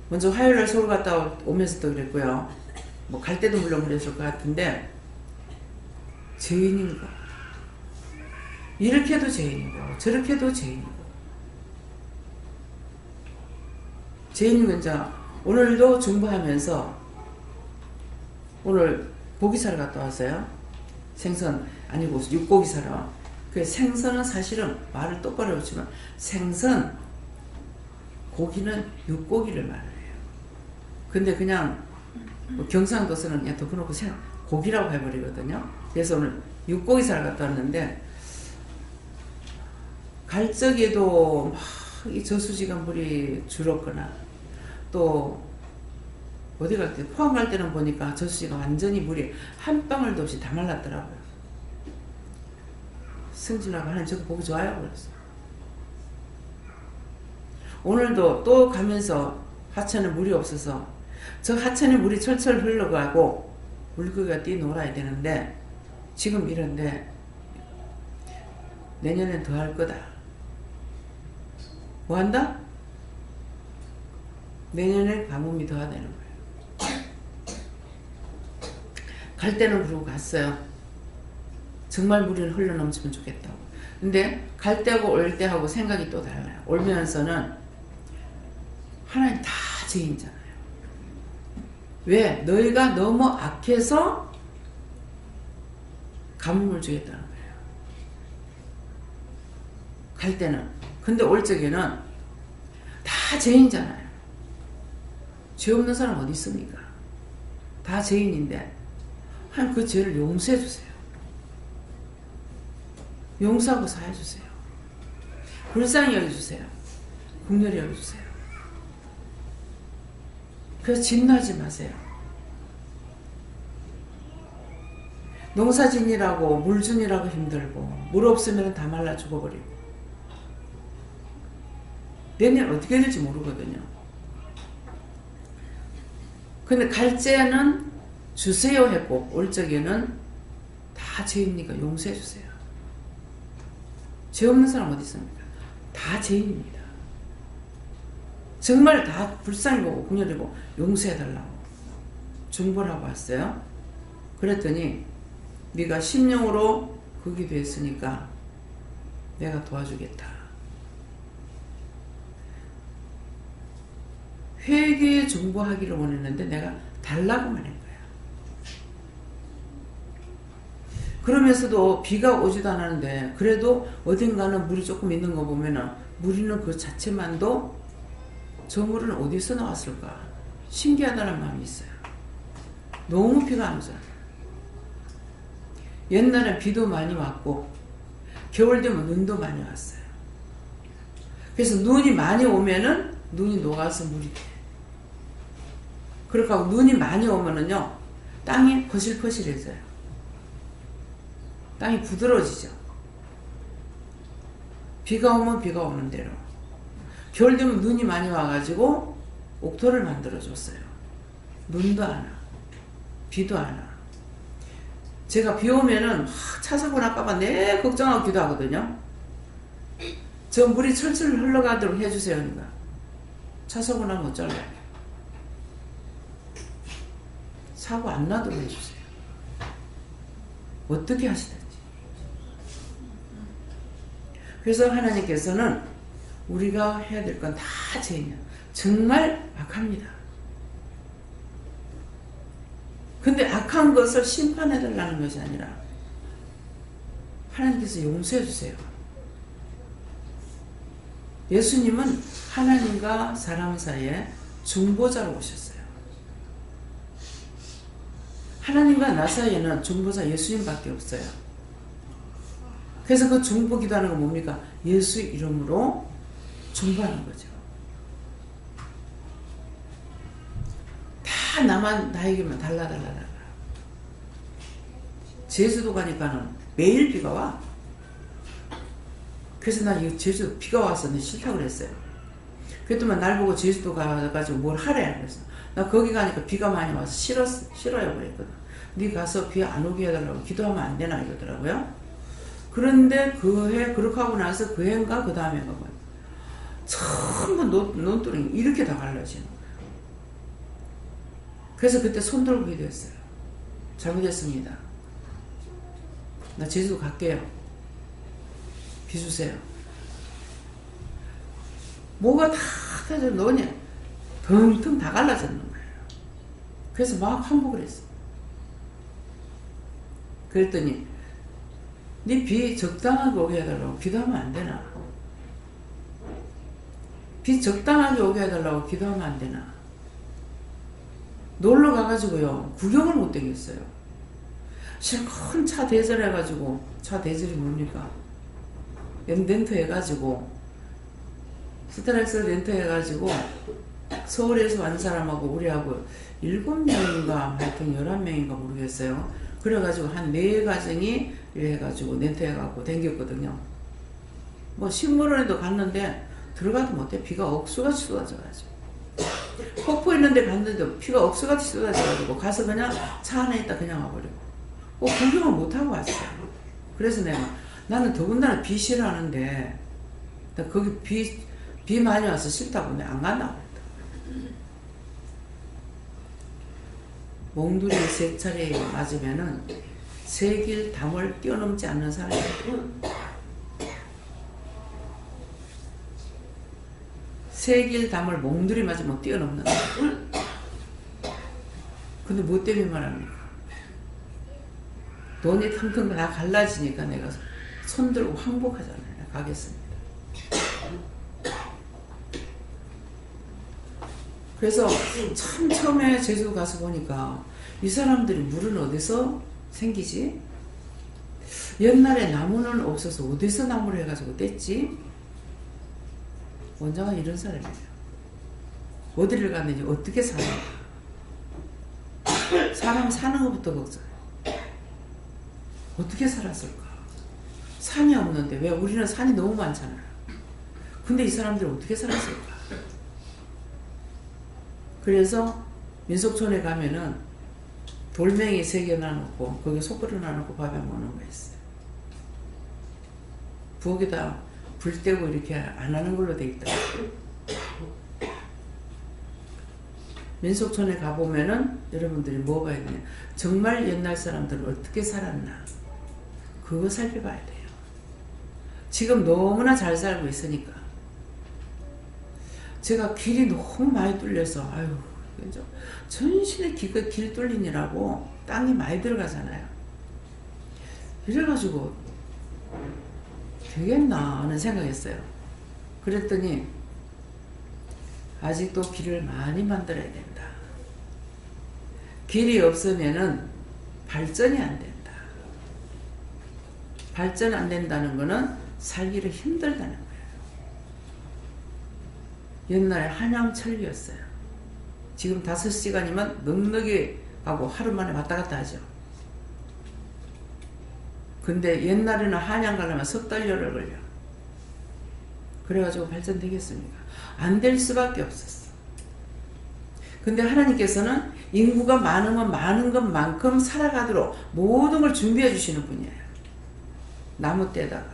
먼저 화요일날 서울 갔다 오면서도 그랬고요. 뭐 갈 때도 물론 그랬을 것 같은데, 죄인인 거. 이렇게도 죄인이고, 저렇게도 죄인이고. 죄인인 건 이제 오늘도 중보하면서, 오늘 고기 사러 갔다 왔어요. 생선 아니고 육고기 사러. 그 생선은 사실은 말을 똑바로 해보지만 생선, 고기는 육고기를 말해요. 근데 그냥 뭐 경상도서는 그냥 덮어놓고 고기라고 해버리거든요. 그래서 오늘 육고기 사러 갔다 왔는데, 갈 적에도 막 이 저수지가 물이 줄었거나, 또 어디 갈 때, 포항 갈 때는 보니까 저수지가 완전히 물이 한 방울도 없이 다 말랐더라고요. 승진하고 하나님 저거 보기 좋아요? 그랬어요. 오늘도 또 가면서 하천에 물이 없어서 저 하천에 물이 철철 흘러가고 물고기가 뛰놀아야 되는데, 지금 이런데 내년엔 더 할 거다. 뭐 한다? 내년에 가뭄이 더 되는 거예요. 갈 때는 그러고 갔어요. 정말 물이 흘러넘치면 좋겠다고. 근데 갈 때하고 올 때하고 생각이 또 달라요. 올면서는 하나님 다 죄인잖아요. 왜? 너희가 너무 악해서 가뭄을 주겠다는 거예요. 갈 때는. 근데 올 적에는 다 죄인잖아요. 죄 없는 사람 어디 있습니까? 다 죄인인데 하나님 그 죄를 용서해 주세요. 용서하고 사해 주세요. 불쌍히 여겨주세요. 긍휼히 여겨주세요. 그래서 진나지 마세요. 농사진이라고 물준이라고 힘들고 물 없으면 다 말라 죽어버리고 내년 어떻게 될지 모르거든요. 근데 갈제는 주세요 했고 올 적에는 다 죄입니까? 용서해 주세요. 죄 없는 사람 어디 있습니까? 다 죄인입니다. 정말 다 불쌍히 보고 긍휼히 보고 용서해달라고 중보라고 왔어요. 그랬더니 네가 심령으로 그 기도했으니까 내가 도와주겠다. 회개에 중보하기를 원했는데 내가 달라고만 한 거야. 그러면서도 비가 오지도 않았는데 그래도 어딘가는 물이 조금 있는 거 보면은 물 있는 그 자체만도 저 물은 어디서 나왔을까 신기하다는 마음이 있어요. 너무 비가 안 오잖아. 옛날엔 비도 많이 왔고 겨울 되면 눈도 많이 왔어요. 그래서 눈이 많이 오면은 눈이 녹아서 물이 돼. 그렇게 하고 눈이 많이 오면은요 땅이 포실포실해져요. 땅이 부드러워지죠. 비가 오면 비가 오는 대로, 겨울 되면 눈이 많이 와가지고 옥토를 만들어줬어요. 눈도 안 와, 비도 안 와. 제가 비 오면은 차 사고 날까봐 내 걱정하고 기도하거든요. 저 물이 철철 흘러가도록 해주세요. 그러니까 차 사고 나면 어쩔래? 사고 안 나도록 해주세요. 어떻게 하시든지. 그래서 하나님께서는 우리가 해야 될 건 다 죄냐. 정말 악합니다. 근데 악한 것을 심판해달라는 것이 아니라 하나님께서 용서해 주세요. 예수님은 하나님과 사람 사이에 중보자로 오셨어요. 하나님과 나 사이에는 중보자 예수님밖에 없어요. 그래서 그 중보 기도하는 건 뭡니까? 예수 이름으로 중보하는 거죠. 다 나에게만 달라. 제주도 가니까는 매일 비가 와. 그래서 난 이 제주도 비가 와서 싫다고 그랬어요. 그랬더니 날 보고 제주도 가가지고 뭘 하래. 그래서 나 거기 가니까 비가 많이 와서 싫어요 그랬거든. 네 가서 비 안 오게 해달라고 기도하면 안 되나 이러더라고요. 그런데 그 해 그렇게 하고 나서 그 해인가 그 다음에 해가 전부 논두렁이 이렇게 다 갈라지는 거예요. 그래서 그때 손 들고 기도했어요. 잘못했습니다. 나 제주도 갈게요. 비 주세요. 뭐가 다 터져 너냐 텅텅 다 갈라졌는 거예요. 그래서 막 항복을 했어. 그랬더니 네 비 적당하게 오게 해달라고 기도하면 안 되나? 비 적당하게 오게 해달라고 기도하면 안 되나? 놀러 가가지고요 구경을 못 되겠어요. 실컷 차 대절해가지고, 차 대절이 뭡니까? 렌트 해가지고 스트라이크 렌트 해가지고 서울에서 온 사람하고 우리하고 7명인가 하여튼 11명인가 모르겠어요. 그래가지고 한 4가정이 이래가지고 렌트 해가지고 댕겼거든요. 뭐 식물원에도 갔는데 들어가도 못해. 비가 억수같이 쏟아져가지고 폭포 있는데 갔는데 비가 억수같이 쏟아져가지고 가서 그냥 차 안에 있다 그냥 와버리고 구경을 못하고 왔어요. 그래서 나는 더군다나 비 싫어하는데 거기 비 많이 와서 싫다고 내가 안 간다고 그랬다. 몽둥이 3차례 맞으면은 세길 담을 뛰어넘지 않는 사람이에요. 세길 담을 몽둥이 맞으면 뛰어넘는 거예요. 근데 뭐 때문에 말합니까? 돈이 텅텅 다 갈라지니까 내가 손들고 항복하잖아요. 가겠습니다. 그래서 참 처음에 제주 가서 보니까 이 사람들이 물은 어디서 생기지? 옛날에 나무는 없어서 어디서 나무를 해가지고 뗐지? 원장은 이런 사람이에요. 어디를 갔는지 어떻게 사는가? 사람 사는 것부터 걱정해요. 어떻게 살았을까? 산이 없는데 왜 우리는 산이 너무 많잖아요. 근데 이 사람들이 어떻게 살았을까? 그래서 민속촌에 가면은 돌멩이 3개 놔놓고 거기에 솥불을 놔놓고 밥에 먹는 거 있어요. 부엌에다 불 떼고 이렇게 안 하는 걸로 돼 있더라고요. 민속촌에 가보면은 여러분들이 뭐 봐야 되냐, 정말 옛날 사람들은 어떻게 살았나 그거 살펴봐야 돼요. 지금 너무나 잘 살고 있으니까. 제가 길이 너무 많이 뚫려서 아유 전신에 길 뚫리느라고 땅이 많이 들어가잖아요. 이래가지고 되겠나 하는 생각했어요. 그랬더니 아직도 길을 많이 만들어야 된다. 길이 없으면은 발전이 안 된다. 발전 안 된다는 거는 살기를 힘들다는 거예요. 옛날에 한양철이었어요. 지금 5시간이면 넉넉히 가고 하루 만에 왔다 갔다 하죠. 근데 옛날에는 한양 가려면 석 달여를 걸려. 그래가지고 발전되겠습니까? 안 될 수밖에 없었어. 근데 하나님께서는 인구가 많으면 많은 것만큼 살아가도록 모든 걸 준비해 주시는 분이에요. 나무 떼다가,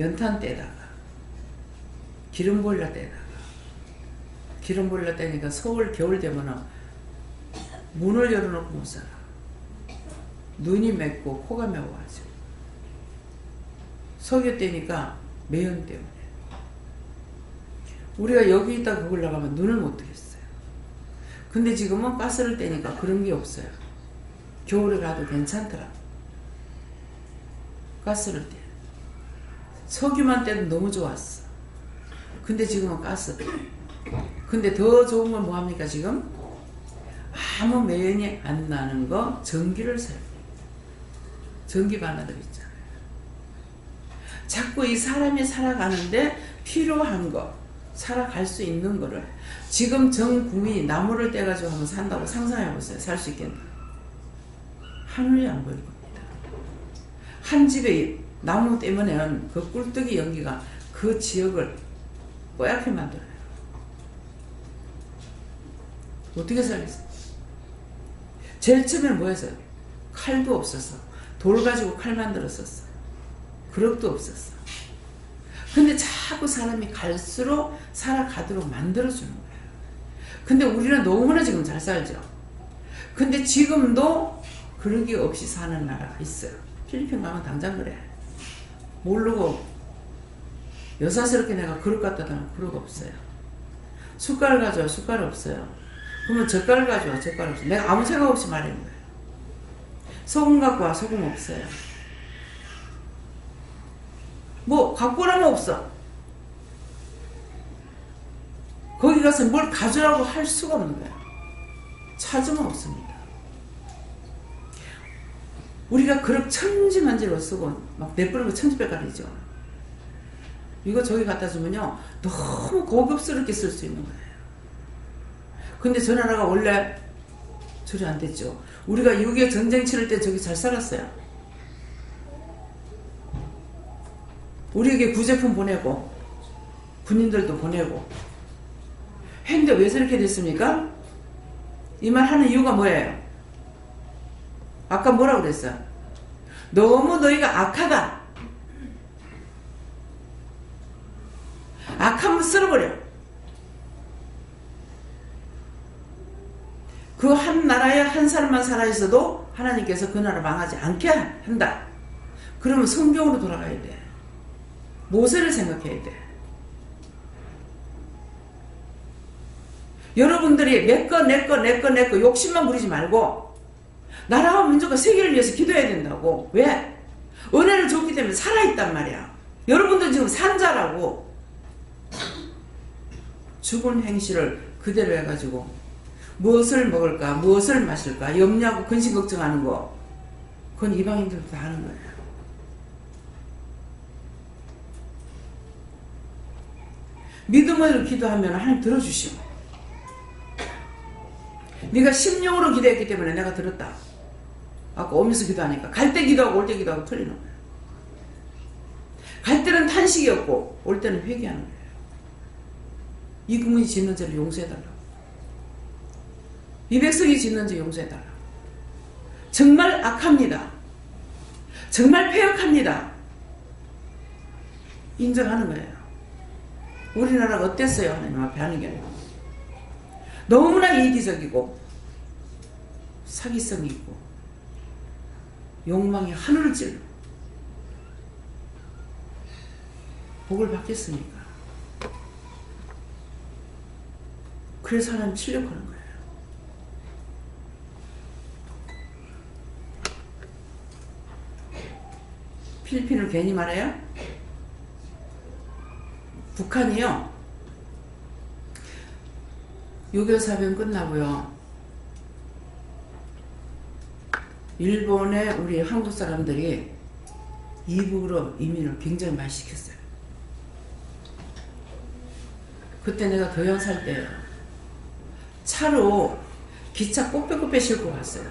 연탄 떼다가, 기름 보일러 떼다가. 기름 보일러 떼니까 서울 겨울 되면은 문을 열어놓고 못 살아. 눈이 맵고 코가 매워가지고. 석유 떼니까 매연 때문에. 우리가 여기 있다 그걸 나가면 눈을 못 뜨겠어요. 근데 지금은 가스를 떼니까 그런 게 없어요. 겨울에 가도 괜찮더라. 가스를 떼. 석유만 떼도 너무 좋았어. 근데 지금은 가스. 근데 더 좋은 건 뭐합니까 지금? 아무 매연이 안 나는 거 전기를 써요. 전기 반화들 있잖아요. 자꾸 이 사람이 살아가는데 필요한 거, 살아갈 수 있는 거를 지금 전 국민이 나무를 떼가지고 한번 산다고 상상해보세요. 살 수 있겠나? 하늘이 안 보일 겁니다. 한 집에 나무 때문에는 그 꿀떡이 연기가 그 지역을 뽀얗게 만들어요. 어떻게 살겠어요? 제일 처음에는 뭐 했어요? 칼도 없었어. 돌 가지고 칼 만들었었어. 그릇도 없었어. 근데 자꾸 사람이 갈수록 살아가도록 만들어주는 거예요. 근데 우리는 너무나 지금 잘 살죠. 근데 지금도 그릇이 없이 사는 나라가 있어요. 필리핀 가면 당장 그래. 모르고 여사스럽게 내가 그릇 갖다 대면 그릇 없어요. 숟갈 가져와 숟갈 없어요. 그러면 젓갈 가져와 젓갈 없어요. 내가 아무 생각 없이 말하는 거예요. 소금 갖고 와 소금 없어요. 뭐 갖고 오라면 없어. 거기 가서 뭘 가져라고 할 수가 없는 거야. 찾으면 없습니다. 우리가 그릇 천지만지로 쓰고 막 내버리고 천지백갈이죠. 이거 저기 갖다 주면요 너무 고급스럽게 쓸 수 있는 거예요. 근데 저 나라가 원래 저리 안 됐죠. 우리가 6.25 전쟁 치를 때 저기 잘 살았어요. 우리에게 구제품 보내고 군인들도 보내고 했는데 왜 저렇게 됐습니까? 이 말 하는 이유가 뭐예요? 아까 뭐라고 그랬어요? 너무 너희가 악하다. 악하면 쓸어버려. 그 한 나라에 한 사람만 살아있어도 하나님께서 그 나라 망하지 않게 한다. 그러면 성경으로 돌아가야 돼. 모세를 생각해야 돼. 여러분들이 내 거 욕심만 부리지 말고 나라와 민족과 세계를 위해서 기도해야 된다고. 왜? 은혜를 줬기 때문에 살아있단 말이야. 여러분들 지금 산자라고. 죽은 행실을 그대로 해가지고 무엇을 먹을까 무엇을 마실까 염려하고 근심 걱정하는 거 그건 이방인들도 다 하는 거예요. 믿음으로 기도하면 하나님 들어주시고 네가 심령으로 기도했기 때문에 내가 들었다. 아까 오면서 기도하니까 갈 때 기도하고 올 때 기도하고 틀리는 거예요. 갈 때는 탄식이었고 올 때는 회개하는 거예요. 이 국민이 짓는 죄를 용서해달라고. 이 백성이 짓는 죄 용서해달라고. 정말 악합니다. 정말 폐역합니다. 인정하는 거예요. 우리나라가 어땠어요? 하나님 앞에 하는 게 아니고 너무나 이기적이고 사기성이 있고 욕망이 하늘을 찔러 복을 받겠습니까? 그래서 하나님 출력하는 거예요. 필리핀을 괜히 말해요? 북한이요 6.25 사변 끝나고요 일본에 우리 한국 사람들이 이북으로 이민을 굉장히 많이 시켰어요. 그때 내가 더영 살 때요 차로 기차 꼬빼꼬빼 싣고 갔어요.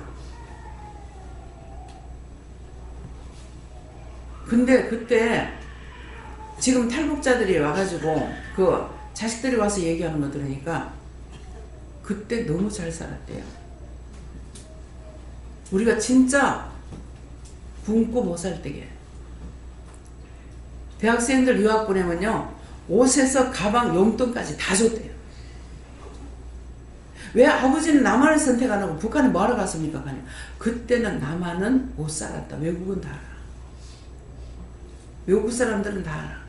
근데 그때 지금 탈북자들이 와가지고 그 자식들이 와서 얘기하는 거 들으니까 그때 너무 잘 살았대요. 우리가 진짜 굶고 못 살 때게. 대학생들 유학 보내면요, 옷에서 가방, 용돈까지 다 줬대요. 왜 아버지는 남한을 선택 안 하고 북한에 뭐하러 갔습니까? 그때는 남한은 못 살았다. 외국은 다 알아. 외국 사람들은 다 알아.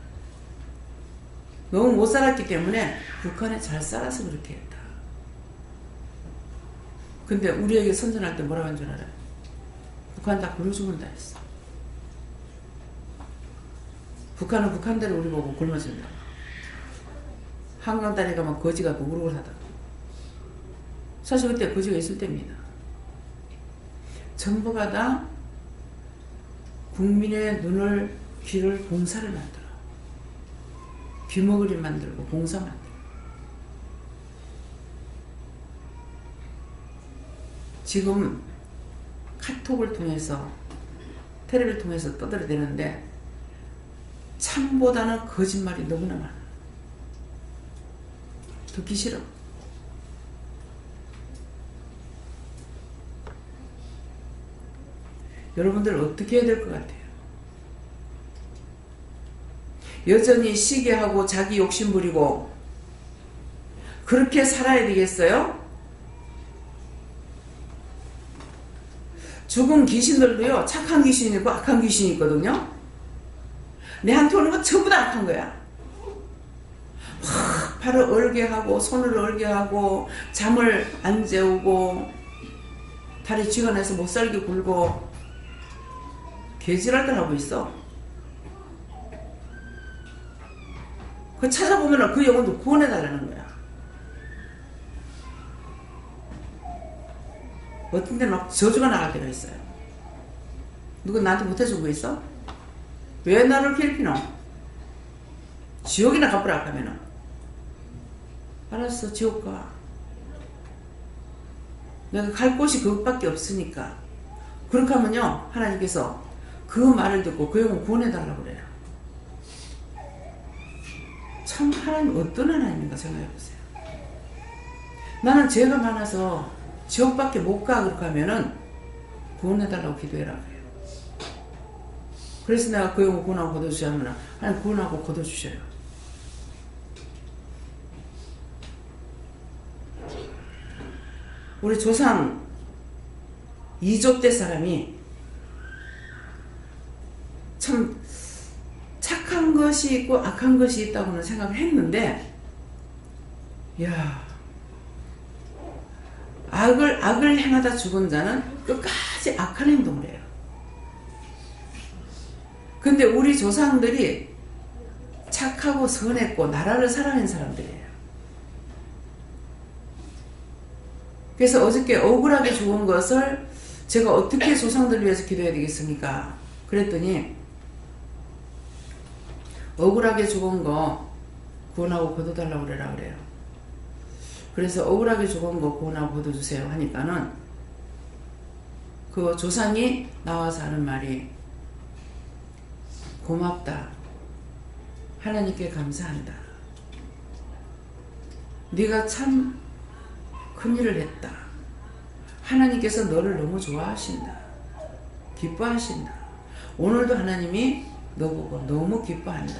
너무 못 살았기 때문에 북한에 잘 살아서 그렇게 했다. 근데 우리에게 선전할 때 뭐라고 한 줄 알아요? 북한 다 굶어 죽는다 했어. 북한은 북한대로 우리 보고 굶어 죽는다. 한강다리 가면 거지가 우글우글하다. 사실 그때 거지가 있을 때입니다. 전부가 다 국민의 눈을, 귀를, 봉사를 만들어. 귀머거리 만들고 봉사 만들고. 지금 카톡을 통해서, 텔레비를 통해서 떠들어대는데 참보다는 거짓말이 너무나 많아. 듣기 싫어. 여러분들 어떻게 해야 될 것 같아요? 여전히 시기하고 자기 욕심 부리고 그렇게 살아야 되겠어요? 죽은 귀신들도요, 착한 귀신이 있고 악한 귀신이 있거든요. 내한테 오는 거 전부 다 악한 거야. 막 발을 얼게 하고 손을 얼게 하고 잠을 안 재우고 다리 쥐어내서 못살게 굴고 개지랄들 하고 있어. 그 찾아보면 그 영혼도 구원해달라는 거야. 어떤 데는 막 저주가 나갈 때가 있어요. 누가 나한테 못해준 거 있어? 왜 나를 괴롭히노? 지옥이나 가보라 하면은 알았어, 지옥 가. 내가 갈 곳이 그것밖에 없으니까. 그렇게 하면요, 하나님께서 그 말을 듣고 그 영혼 구원해달라고 그래요. 참 하나님 어떤 하나님인가 생각해보세요. 나는 죄가 많아서 지옥밖에 못 가 그렇게 하면은 구원해달라고 기도해라 그래요. 그래서 내가 그 영혼 구원하고 거둬주시면 하나님 구원하고 거둬주셔요. 우리 조상 이조 때 사람이 참 착한 것이 있고 악한 것이 있다고는 생각을 했는데, 야, 악을 행하다 죽은 자는 끝까지 악한 행동을 해요. 근데 우리 조상들이 착하고 선했고 나라를 사랑하는 사람들이에요. 그래서 어저께 억울하게 죽은 것을 제가 어떻게 조상들을 위해서 기도해야 되겠습니까? 그랬더니 억울하게 죽은 거 구원하고 거둬달라고 그래라 그래요. 그래서 억울하게 죽은 거 구원하고 거둬주세요 하니까는 그 조상이 나와서 하는 말이 고맙다. 하나님께 감사한다. 네가 참 큰일을 했다. 하나님께서 너를 너무 좋아하신다. 기뻐하신다. 오늘도 하나님이 너 보고 너무 기뻐한다.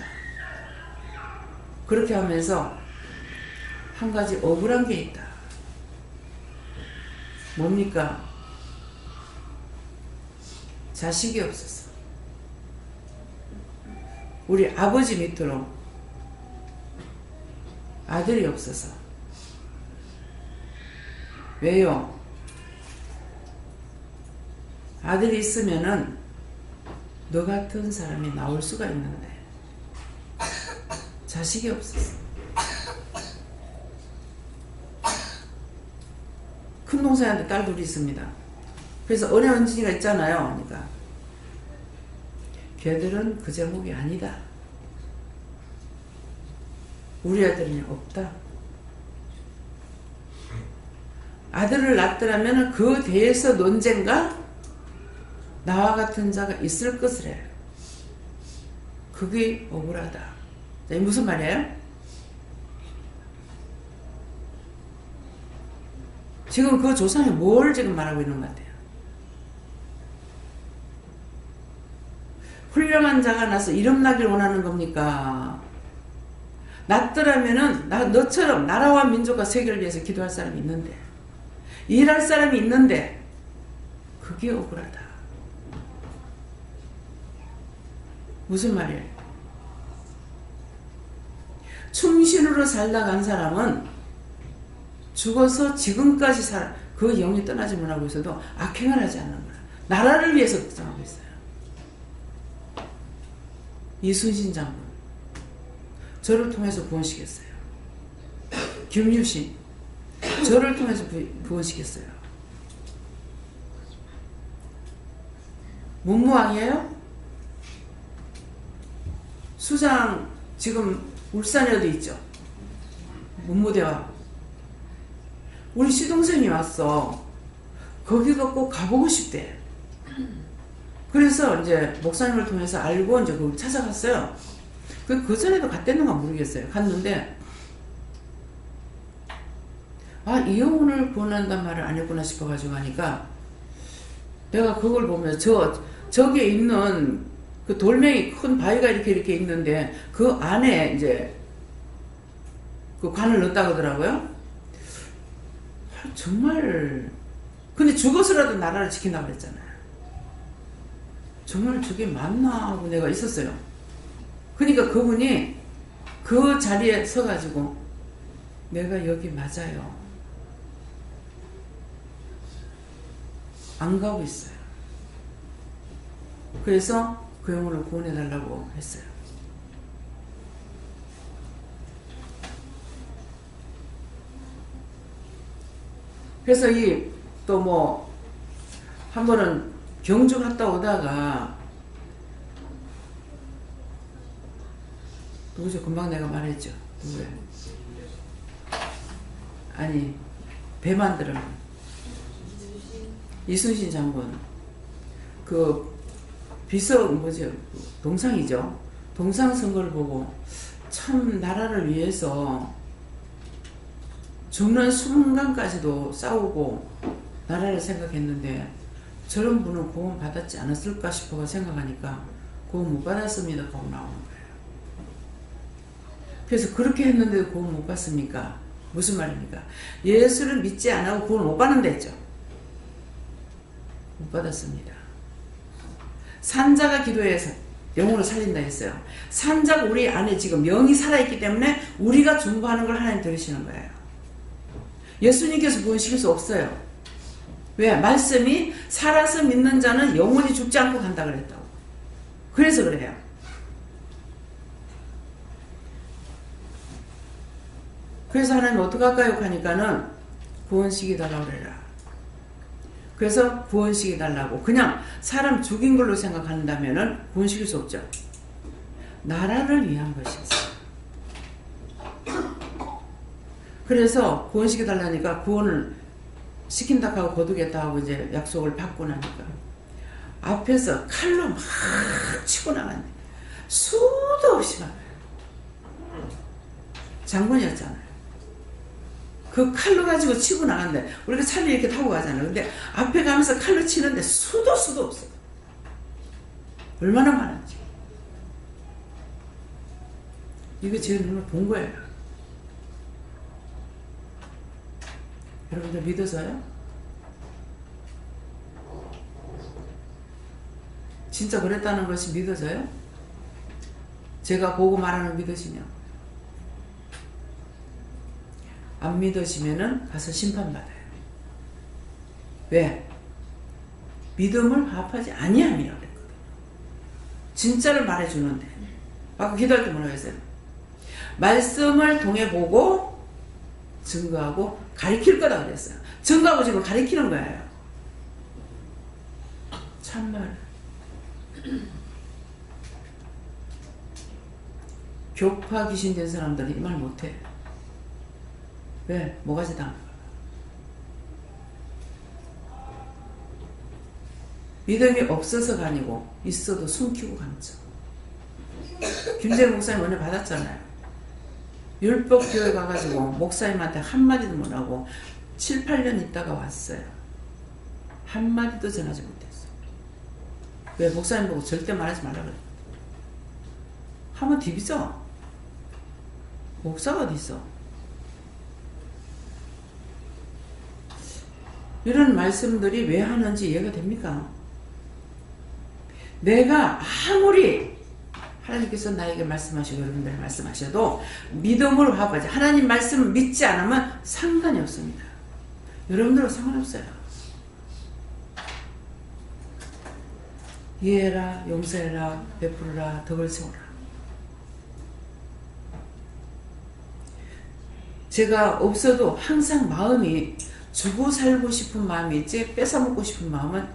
그렇게 하면서 한 가지 억울한 게 있다. 뭡니까? 자식이 없었어. 우리 아버지 밑으로 아들이 없어서. 왜요? 아들이 있으면은 너 같은 사람이 나올 수가 있는데 자식이 없었어. 큰 동생한테 딸 둘이 있습니다. 그래서 은혜 은진이가 있잖아요. 그러니까 걔들은 그 제목이 아니다. 우리 아들은 없다. 아들을 낳더라면 그 대에서 논쟁가 나와 같은 자가 있을 것을 해요. 그게 억울하다. 자, 이게 무슨 말이에요? 지금 그 조상이 뭘 지금 말하고 있는 것 같아요? 훌륭한 자가 나서 이름나길 원하는 겁니까? 낫더라면은 너처럼 나라와 민족과 세계를 위해서 기도할 사람이 있는데, 일할 사람이 있는데 그게 억울하다. 무슨 말이에요? 충신으로 살다 간 사람은 죽어서 지금까지 그 영이 떠나지 못하고 있어도 악행을 하지 않는 거야. 나라를 위해서 걱정하고 있어요. 이순신 장군, 저를 통해서 구원시켰어요. 김유신, 저를 통해서 구원시켰어요. 문무왕이에요? 수장 지금 울산에 어디 있죠? 문무대왕. 우리 시동생이 왔어. 거기가 꼭 가보고 싶대. 그래서 이제 목사님을 통해서 알고 이제 거기 찾아갔어요. 그 전에도 갔댔는가 모르겠어요. 갔는데 이 영혼을 구원한단 말을 안 했구나 싶어가지고 하니까 내가 그걸 보면서 저기에 있는 그 돌멩이 큰 바위가 이렇게 있는데 그 안에 이제 그 관을 넣었다고 하더라고요. 정말 근데 죽어서라도 나라를 지킨다고 그랬잖아요. 정말 저게 맞나 하고 내가 있었어요. 그러니까 그분이 그 자리에 서가지고 내가 여기 맞아요. 안 가고 있어요. 그래서 그 영혼을 구원해달라고 했어요. 그래서 또 뭐 한 번은 경주 갔다 오다가 누구죠? 금방 내가 말했죠. 누구예요? 아니, 배 만드는 이순신 장군. 그 뭐죠? 동상이죠. 동상 선거를 보고 참 나라를 위해서 죽는 순간까지도 싸우고 나라를 생각했는데 저런 분은 구원 받았지 않았을까 싶어 생각하니까 구원 못 받았습니다 하고 나오는 거예요. 그래서 그렇게 했는데도 구원 못 받습니까? 무슨 말입니까? 예수를 믿지 않고 구원 못 받는다 했죠. 못 받았습니다. 산자가 기도해서 영혼을 살린다 했어요. 산자가 우리 안에 지금 영이 살아있기 때문에 우리가 중보하는 걸 하나님 들으시는 거예요. 예수님께서 구원시킬 수 없어요. 왜? 말씀이 살아서 믿는 자는 영원히 죽지 않고 간다 그랬다고. 그래서 그래요. 그래서 하나님 어떡할까요? 하니까는 구원시키달라고 그래라. 그래서 구원시키달라고. 그냥 사람 죽인 걸로 생각한다면은 구원시킬 수 없죠. 나라를 위한 것이었어요. 그래서 구원시켜달라니까 구원을 시킨다 하고 거두겠다 하고 이제 약속을 받고 나니까 앞에서 칼로 막 치고 나갔네. 수도 없이 막. 장군이었잖아요. 그 칼로 가지고 치고 나갔는데 우리가 차를 이렇게 타고 가잖아요. 근데 앞에 가면서 칼로 치는데 수도 없어. 얼마나 많은지. 이거 제 눈으로 본 거예요. 여러분들 믿어서요? 진짜 그랬다는 것이 믿어져요? 제가 보고 말하는 믿으시면 안 믿으시면은 가서 심판받아요. 왜? 믿음을 화합하지 아니함이라고 그랬거든요. 진짜를 말해주는데 아까 기도할 때 뭐라고 했어요? 말씀을 통해 보고 증거하고 가리킬 거다 그랬어요. 증거하고 지금 가리키는 거예요. 참말. 교파 귀신 된 사람들은 이 말 못해. 왜? 뭐가지 당한 거야. 믿음이 없어서가 아니고 있어도 숨기고 감죠. 김재룡 목사님 은혜 받았잖아요. 율법교회 가가지고 목사님한테 한마디도 못하고 7, 8년 있다가 왔어요. 한마디도 전하지 못했어. 왜? 목사님 보고 절대 말하지 말라 그래. 하면 디비죠. 목사가 어디 있어? 이런 말씀들이 왜 하는지 이해가 됩니까? 내가 아무리 하나님께서 나에게 말씀하시고 여러분들 말씀하셔도 믿음으로 하고자 하나님 말씀을 믿지 않으면 상관이 없습니다. 여러분들은 상관없어요. 이해해라, 용서해라, 베풀어라, 덕을 세워라. 제가 없어도 항상 마음이 주고 살고 싶은 마음이 있지 뺏어먹고 싶은 마음은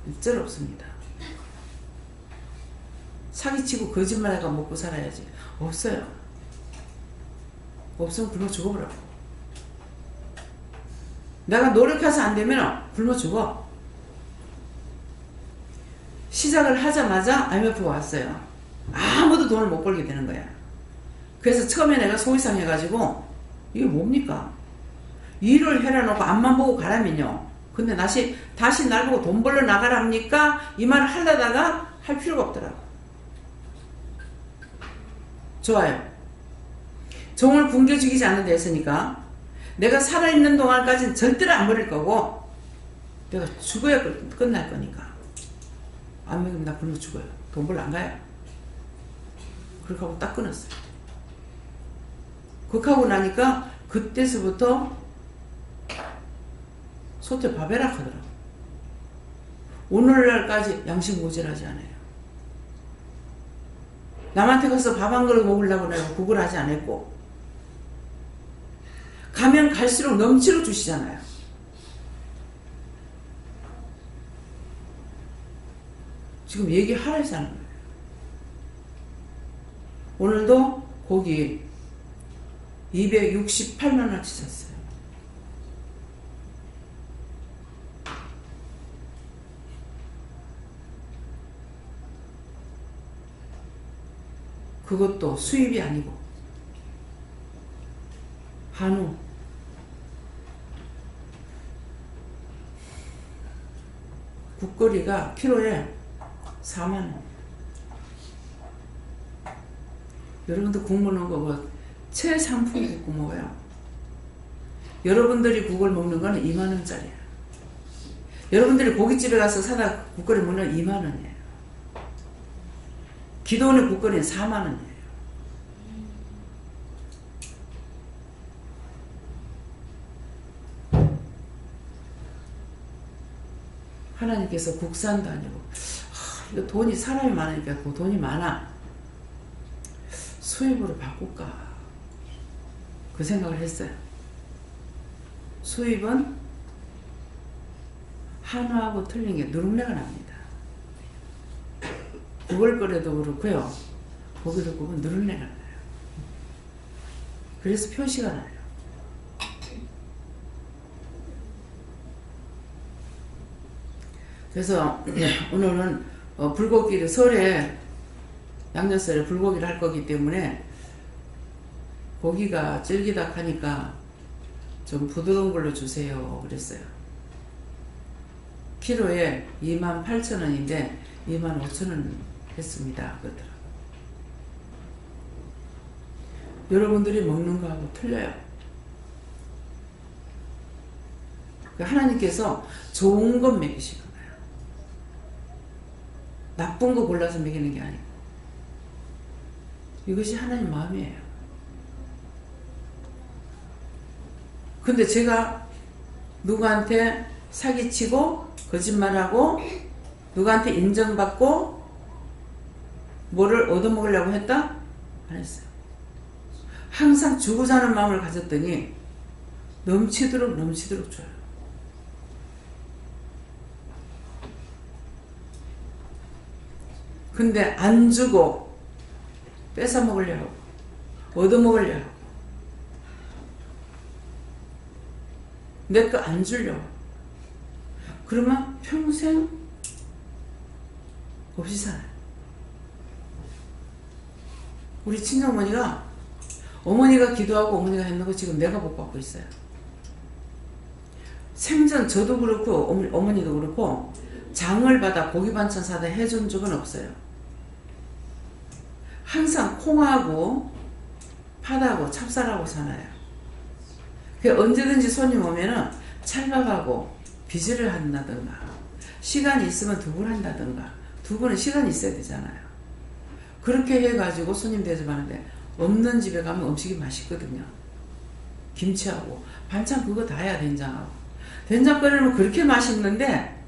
일절 없습니다. 사기치고 거짓말하고 먹고 살아야지. 없어요. 없으면 굶어 죽어버려. 내가 노력해서 안 되면 굶어 죽어. 시작을 하자마자 IMF가 왔어요. 아무도 돈을 못 벌게 되는 거야. 그래서 처음에 내가 소위상 해가지고 이게 뭡니까? 일을 해라놓고 앞만 보고 가라면요. 근데 다시 날 보고 돈 벌러 나가라 합니까? 이 말을 하려다가 할 필요가 없더라고. 좋아요. 종을 굶겨 죽이지 않는 데 했으니까 내가 살아있는 동안까지는 절대로 안 버릴 거고 내가 죽어야 끝날 거니까 안 먹으면 나 굶어 죽어요. 돈 벌러 안 가요. 그렇게 하고 딱 끊었어요. 그렇게 하고 나니까 그때서부터 소태 바베락 하더라고. 오늘날까지 양식 모자라지 않아요. 남한테 가서 밥 한 그릇 먹으려고 내가 구걸하지 않았고 가면 갈수록 넘치러 주시잖아요. 지금 얘기하라 해서 하는 거예요. 오늘도 고기 268만원치 샀어요. 그것도 수입이 아니고 한우 국거리가 키로에 4만원. 여러분들 국물 넣은 거 최상품 국을 먹어요. 여러분들이 국을 먹는 거는 2만원짜리야. 여러분들이 고깃집에 가서 사다 국거리 먹는 2만원이에요. 기도원의 국거리는 4만원이에요. 하나님께서 국산도 아니고 이거 돈이 사람이 많으니까 그 돈이 많아. 수입으로 바꿀까 그 생각을 했어요. 수입은 한우하고 틀린 게 누룽내가 납니다. 구걸거래도 그렇고요. 고기도 구우면 누룽내가 나요. 그래서 표시가 나요. 그래서 오늘은 불고기를 설에 양념설에 불고기를 할 거기 때문에 고기가 쫄기닥하니까 좀 부드러운 걸로 주세요 그랬어요. 키로에 28,000원인데 25,000원 했습니다 그러더라고요. 여러분들이 먹는 거하고 틀려요. 하나님께서 좋은 것 먹이시는 거예요. 나쁜 거 골라서 먹이는 게 아니고 이것이 하나님 마음이에요. 근데 제가 누구한테 사기치고 거짓말하고 누구한테 인정받고 뭐를 얻어먹으려고 했다? 안 했어요. 항상 주고자 하는 마음을 가졌더니 넘치도록 줘요. 근데 안 주고 뺏어 먹으려고 얻어 먹으려고 내 거 안 주려고 그러면 평생 없이 살아요. 우리 친정어머니가 어머니가 기도하고 어머니가 했는 거 지금 내가 못 받고 있어요. 생전 저도 그렇고 어머니도 그렇고 장을 받아 고기 반찬 사다 해준 적은 없어요. 항상 콩하고 팥하고 찹쌀하고 사놔요. 언제든지 손님 오면은 찰밥하고 비지를 한다든가 시간이 있으면 두부를 한다든가 두부는 시간이 있어야 되잖아요. 그렇게 해가지고 손님 대접하는데 없는 집에 가면 음식이 맛있거든요. 김치하고 반찬 그거 다 해야 된장하고 된장 끓이면 그렇게 맛있는데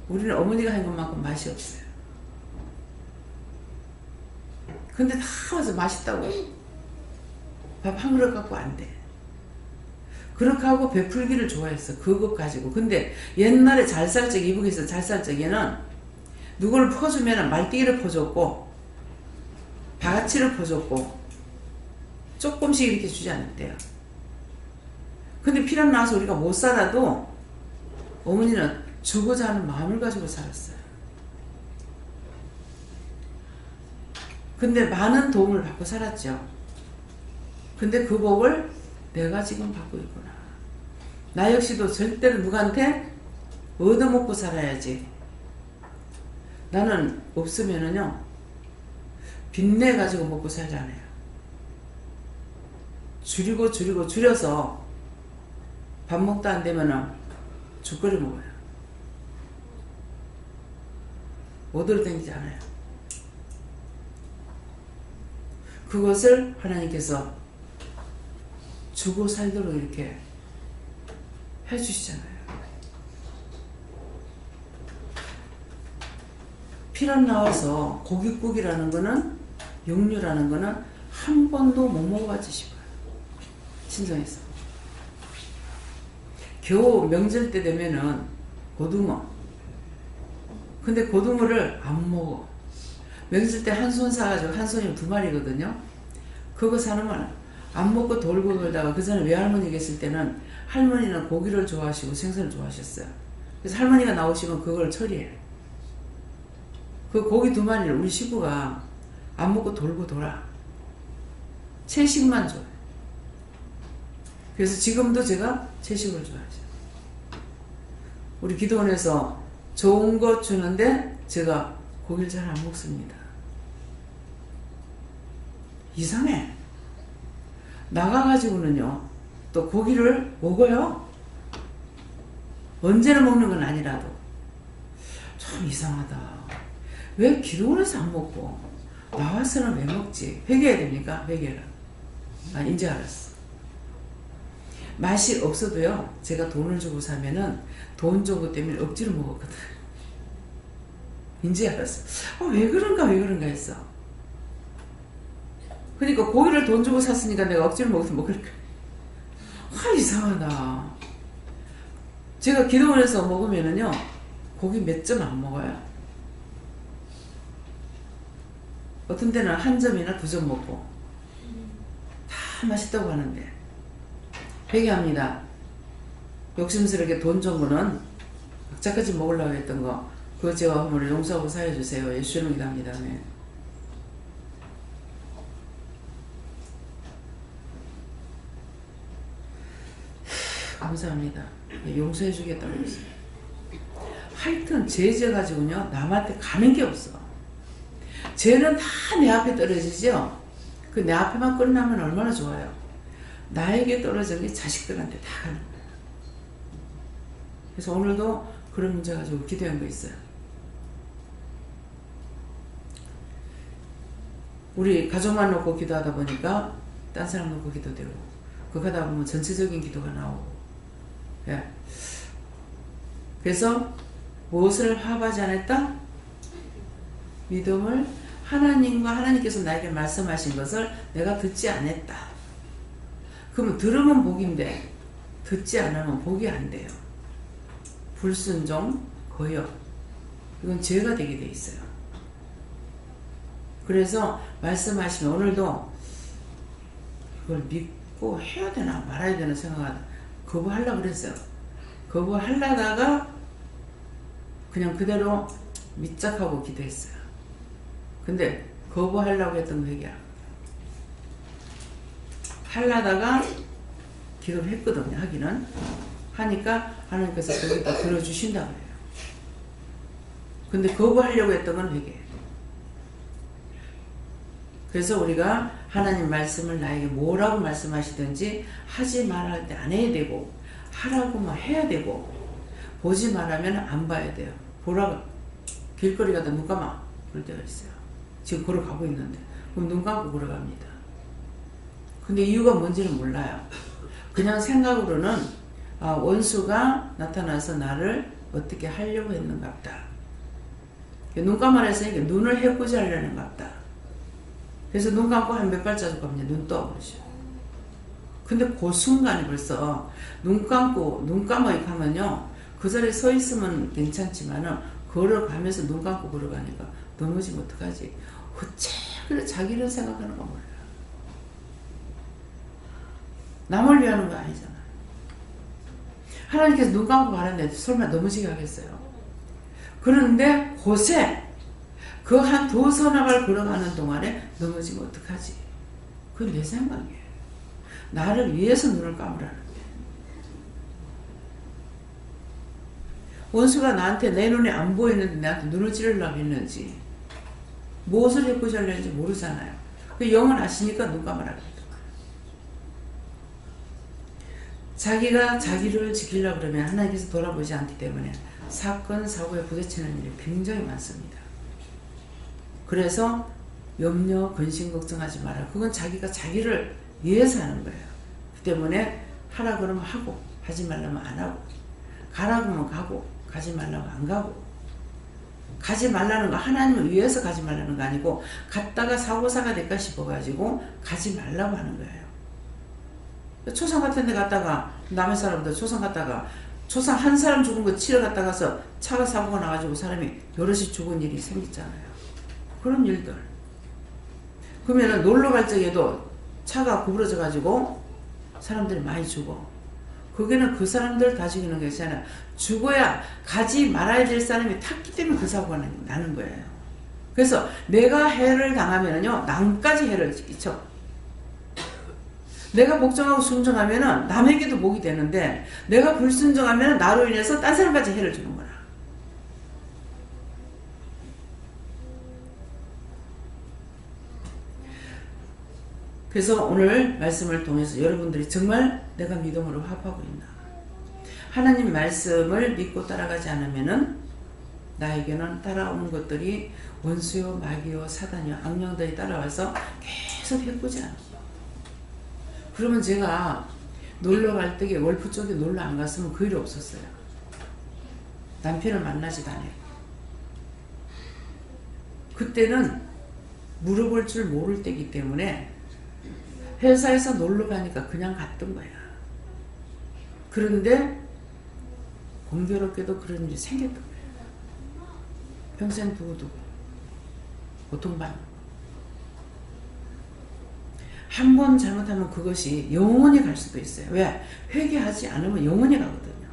우리는 어머니가 한 것만큼 맛이 없어요. 근데 다 와서 맛있다고 밥 한 그릇 갖고 안 돼. 그렇게 하고 베풀기를 좋아했어. 그것 가지고. 근데 옛날에 잘 살 적 이북에서 잘 살 적에는 누구를 퍼주면 말띠기를 퍼줬고 바가치를 퍼줬고 조금씩 이렇게 주지 않았대요. 근데 피난 나와서 우리가 못 살아도 어머니는 주고자 하는 마음을 가지고 살았어요. 근데 많은 도움을 받고 살았죠. 근데 그 복을 내가 지금 받고 있구나. 나 역시도 절대로 누구한테 얻어먹고 살아야지. 나는 없으면은요 빚내 가지고 먹고 살잖아요. 줄여서 밥 먹다 안 되면은 죽 끓여 먹어요. 어디로 땡기지 않아요. 그것을 하나님께서 주고 살도록 이렇게 해주시잖아요. 피난 나와서 고깃국이라는 거는 육류라는 거는 한 번도 못 먹어봤지 싶어요. 친정에서. 겨우 명절 때 되면은 고등어. 근데 고등어를 안 먹어. 명절 때 한 손 사가지고 한 손이면 2마리거든요. 그거 사놓으면 안 먹고 돌고 돌다가 그 전에 외할머니 계실 때는 할머니는 고기를 좋아하시고 생선을 좋아하셨어요. 그래서 할머니가 나오시면 그걸 처리해요. 그 고기 2마리를 우리 식구가 안 먹고 돌고 돌아. 채식만 줘요. 그래서 지금도 제가 채식을 좋아하죠. 우리 기도원에서 좋은 거 주는데 제가 고기를 잘 안 먹습니다. 이상해. 나가가지고는요 또 고기를 먹어요. 언제나 먹는 건 아니라도. 참 이상하다. 왜 기도원에서 안 먹고 나와서는 왜 먹지? 회개해야 됩니까? 회개를. 아 이제 알았어. 맛이 없어도요 제가 돈을 주고 사면은 돈 준 것 때문에 억지로 먹었거든. 이제 알았어. 왜 그런가 했어. 그러니까 고기를 돈 주고 샀으니까 내가 억지로 먹어서 먹을까. 이상하다. 제가 기도원에서 먹으면은요 고기 몇 점 안 먹어요. 어떤 때는 한 점이나 2점 먹고 다 맛있다고 하는데 회개합니다. 욕심스럽게 돈 준 거는 각자까지 먹으려고 했던 거 그거 제가 오늘 용서하고 사해주세요. 예수님을 기도합니다. 네. 감사합니다. 용서해 주겠다고 했어요. 하여튼 죄 가지고요 남한테 가는 게 없어. 죄는 다 내 앞에 떨어지죠. 그 내 앞에만 끝나면 얼마나 좋아요. 나에게 떨어지는 게 자식들한테 다 가는 거예요. 그래서 오늘도 그런 문제 가지고 기도한 거 있어요. 우리 가족만 놓고 기도하다 보니까 딴 사람 놓고 기도되고 그거 하다 보면 전체적인 기도가 나오고. 예. 그래서 무엇을 화합하지 않았다? 믿음을 하나님과 하나님께서 나에게 말씀하신 것을 내가 듣지 않았다. 그러면 들으면 복인데 듣지 않으면 복이 안 돼요. 불순종, 거역. 이건 죄가 되게 돼 있어요. 그래서 말씀하시면 오늘도 그걸 믿고 해야 되나 말아야 되나 생각하다 거부하려고 그랬어요. 거부하려다가 그냥 그대로 밑작하고 기도했어요. 근데 거부하려고 했던 거 회개하라. 하려다가 기도를 했거든요. 하기는. 하니까 하나님께서 거기다 들어주신다고 해요. 근데 거부하려고 했던 건 회개예요. 그래서 우리가 하나님 말씀을 나에게 뭐라고 말씀하시든지 하지 말할 때 안 해야 되고 하라고만 해야 되고 보지 말라면 안 봐야 돼요. 보라고 길거리 가다 눈 감아 그럴 때가 있어요. 지금 걸어가고 있는데 그럼 눈 감고 걸어갑니다. 근데 이유가 뭔지는 몰라요. 그냥 생각으로는 원수가 나타나서 나를 어떻게 하려고 했는가 보다. 눈 감아라 했으니까 눈을 해코지 하려는가 보다. 그래서 눈 감고 한 몇 발자국 가면 눈 떠버리죠. 근데 그 순간에 벌써 눈 감고 눈 감아 이렇게 하면요 그 자리에 서 있으면 괜찮지만은 걸어가면서 눈 감고 걸어가니까 넘어지면 어떡하지? 어째 그래 자기를 생각하는 거 몰라. 남을 위하는 거 아니잖아. 하나님께서 눈 감고 가라는데 설마 넘어지게 하겠어요? 그런데 곳에 그 한 두서너 발 걸어가는 동안에 넘어지면 어떡하지? 그건 내 생각이에요. 나를 위해서 눈을 감으라는 거예요. 원수가 나한테 내 눈에 안 보이는데 나한테 눈을 찌르려고 했는지 무엇을 해코지 하려는지 모르잖아요. 그 영은 아시니까 눈 감으라고 해요. 자기가 자기를 지키려고 그러면 하나님께서 돌아보지 않기 때문에 사건, 사고에 부딪히는 일이 굉장히 많습니다. 그래서 염려, 근심, 걱정하지 마라. 그건 자기가 자기를 위해서 하는 거예요. 그 때문에 하라 그러면 하고 하지 말라면 안 하고 가라 그러면 가고 가지 말라면 안 가고 가지 말라는 거 하나님을 위해서 가지 말라는 거 아니고 갔다가 사고사가 될까 싶어가지고 가지 말라고 하는 거예요. 초상 같은 데 갔다가 남의 사람들 초상 갔다가 초상 한 사람 죽은 거 치러 갔다 가서 차가 사고가 나가지고 사람이 여럿이 죽은 일이 생겼잖아요. 그런 일들. 그러면은 놀러 갈 적에도 차가 구부러져 가지고 사람들이 많이 죽어. 거기는 그 사람들 다 죽이는 게 아니라 죽어야 가지 말아야 될 사람이 탔기 때문에 그 사고가 나는 거예요. 그래서 내가 해를 당하면은요 남까지 해를 끼쳐. 내가 복종하고 순종하면은 남에게도 복이 되는데 내가 불순종하면은 나로 인해서 딴 사람까지 해를 주는 거라. 그래서 오늘 말씀을 통해서 여러분들이 정말 내가 믿음으로 화합하고 있나? 하나님 말씀을 믿고 따라가지 않으면은 나에게는 따라오는 것들이 원수요, 마귀요, 사단이요, 악령들이 따라와서 계속 해코지 않아. 그러면 제가 놀러 갈 때에 월프 쪽에 놀러 안 갔으면 그 일이 없었어요. 남편을 만나지도 않아요. 그때는 물어볼 줄 모를 때이기 때문에 회사에서 놀러 가니까 그냥 갔던 거야. 그런데 공교롭게도 그런 일이 생겼던 거야. 평생 두고두고 고통받는. 한 번 잘못하면 그것이 영원히 갈 수도 있어요. 왜? 회개하지 않으면 영원히 가거든요.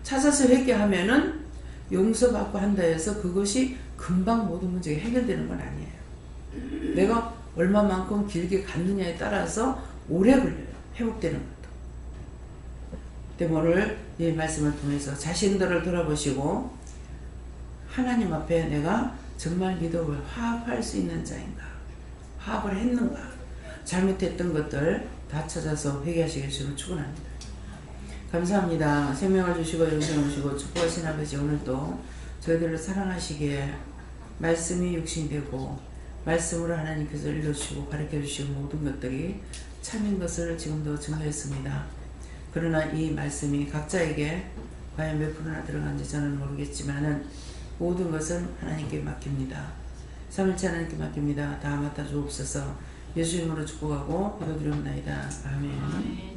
찾아서 회개하면은 용서받고 한다 해서 그것이 금방 모든 문제가 해결되는 건 아니에요. 내가 얼마만큼 길게 갔느냐에 따라서 오래 걸려요. 회복되는 것도. 때문에 오늘 이 말씀을 통해서 자신들을 돌아보시고 하나님 앞에 내가 정말 믿음을 화합할 수 있는 자인가? 화합을 했는가? 잘못했던 것들 다 찾아서 회개하시길 주로 축원합니다. 감사합니다. 생명을 주시고 영생을 주시고 축복하신 아버지 오늘도 저희들을 사랑하시기에 말씀이 육신이 되고 말씀으로 하나님께서 일러주시고 가르쳐주시고 모든 것들이 참인 것을 지금도 증거했습니다. 그러나 이 말씀이 각자에게 과연 몇 프로나 들어간지 저는 모르겠지만은 모든 것은 하나님께 맡깁니다. 삼일째 하나님께 맡깁니다. 다 맡아 주옵소서. 예수 이름으로 축복하고 기도드리옵나이다. 아멘.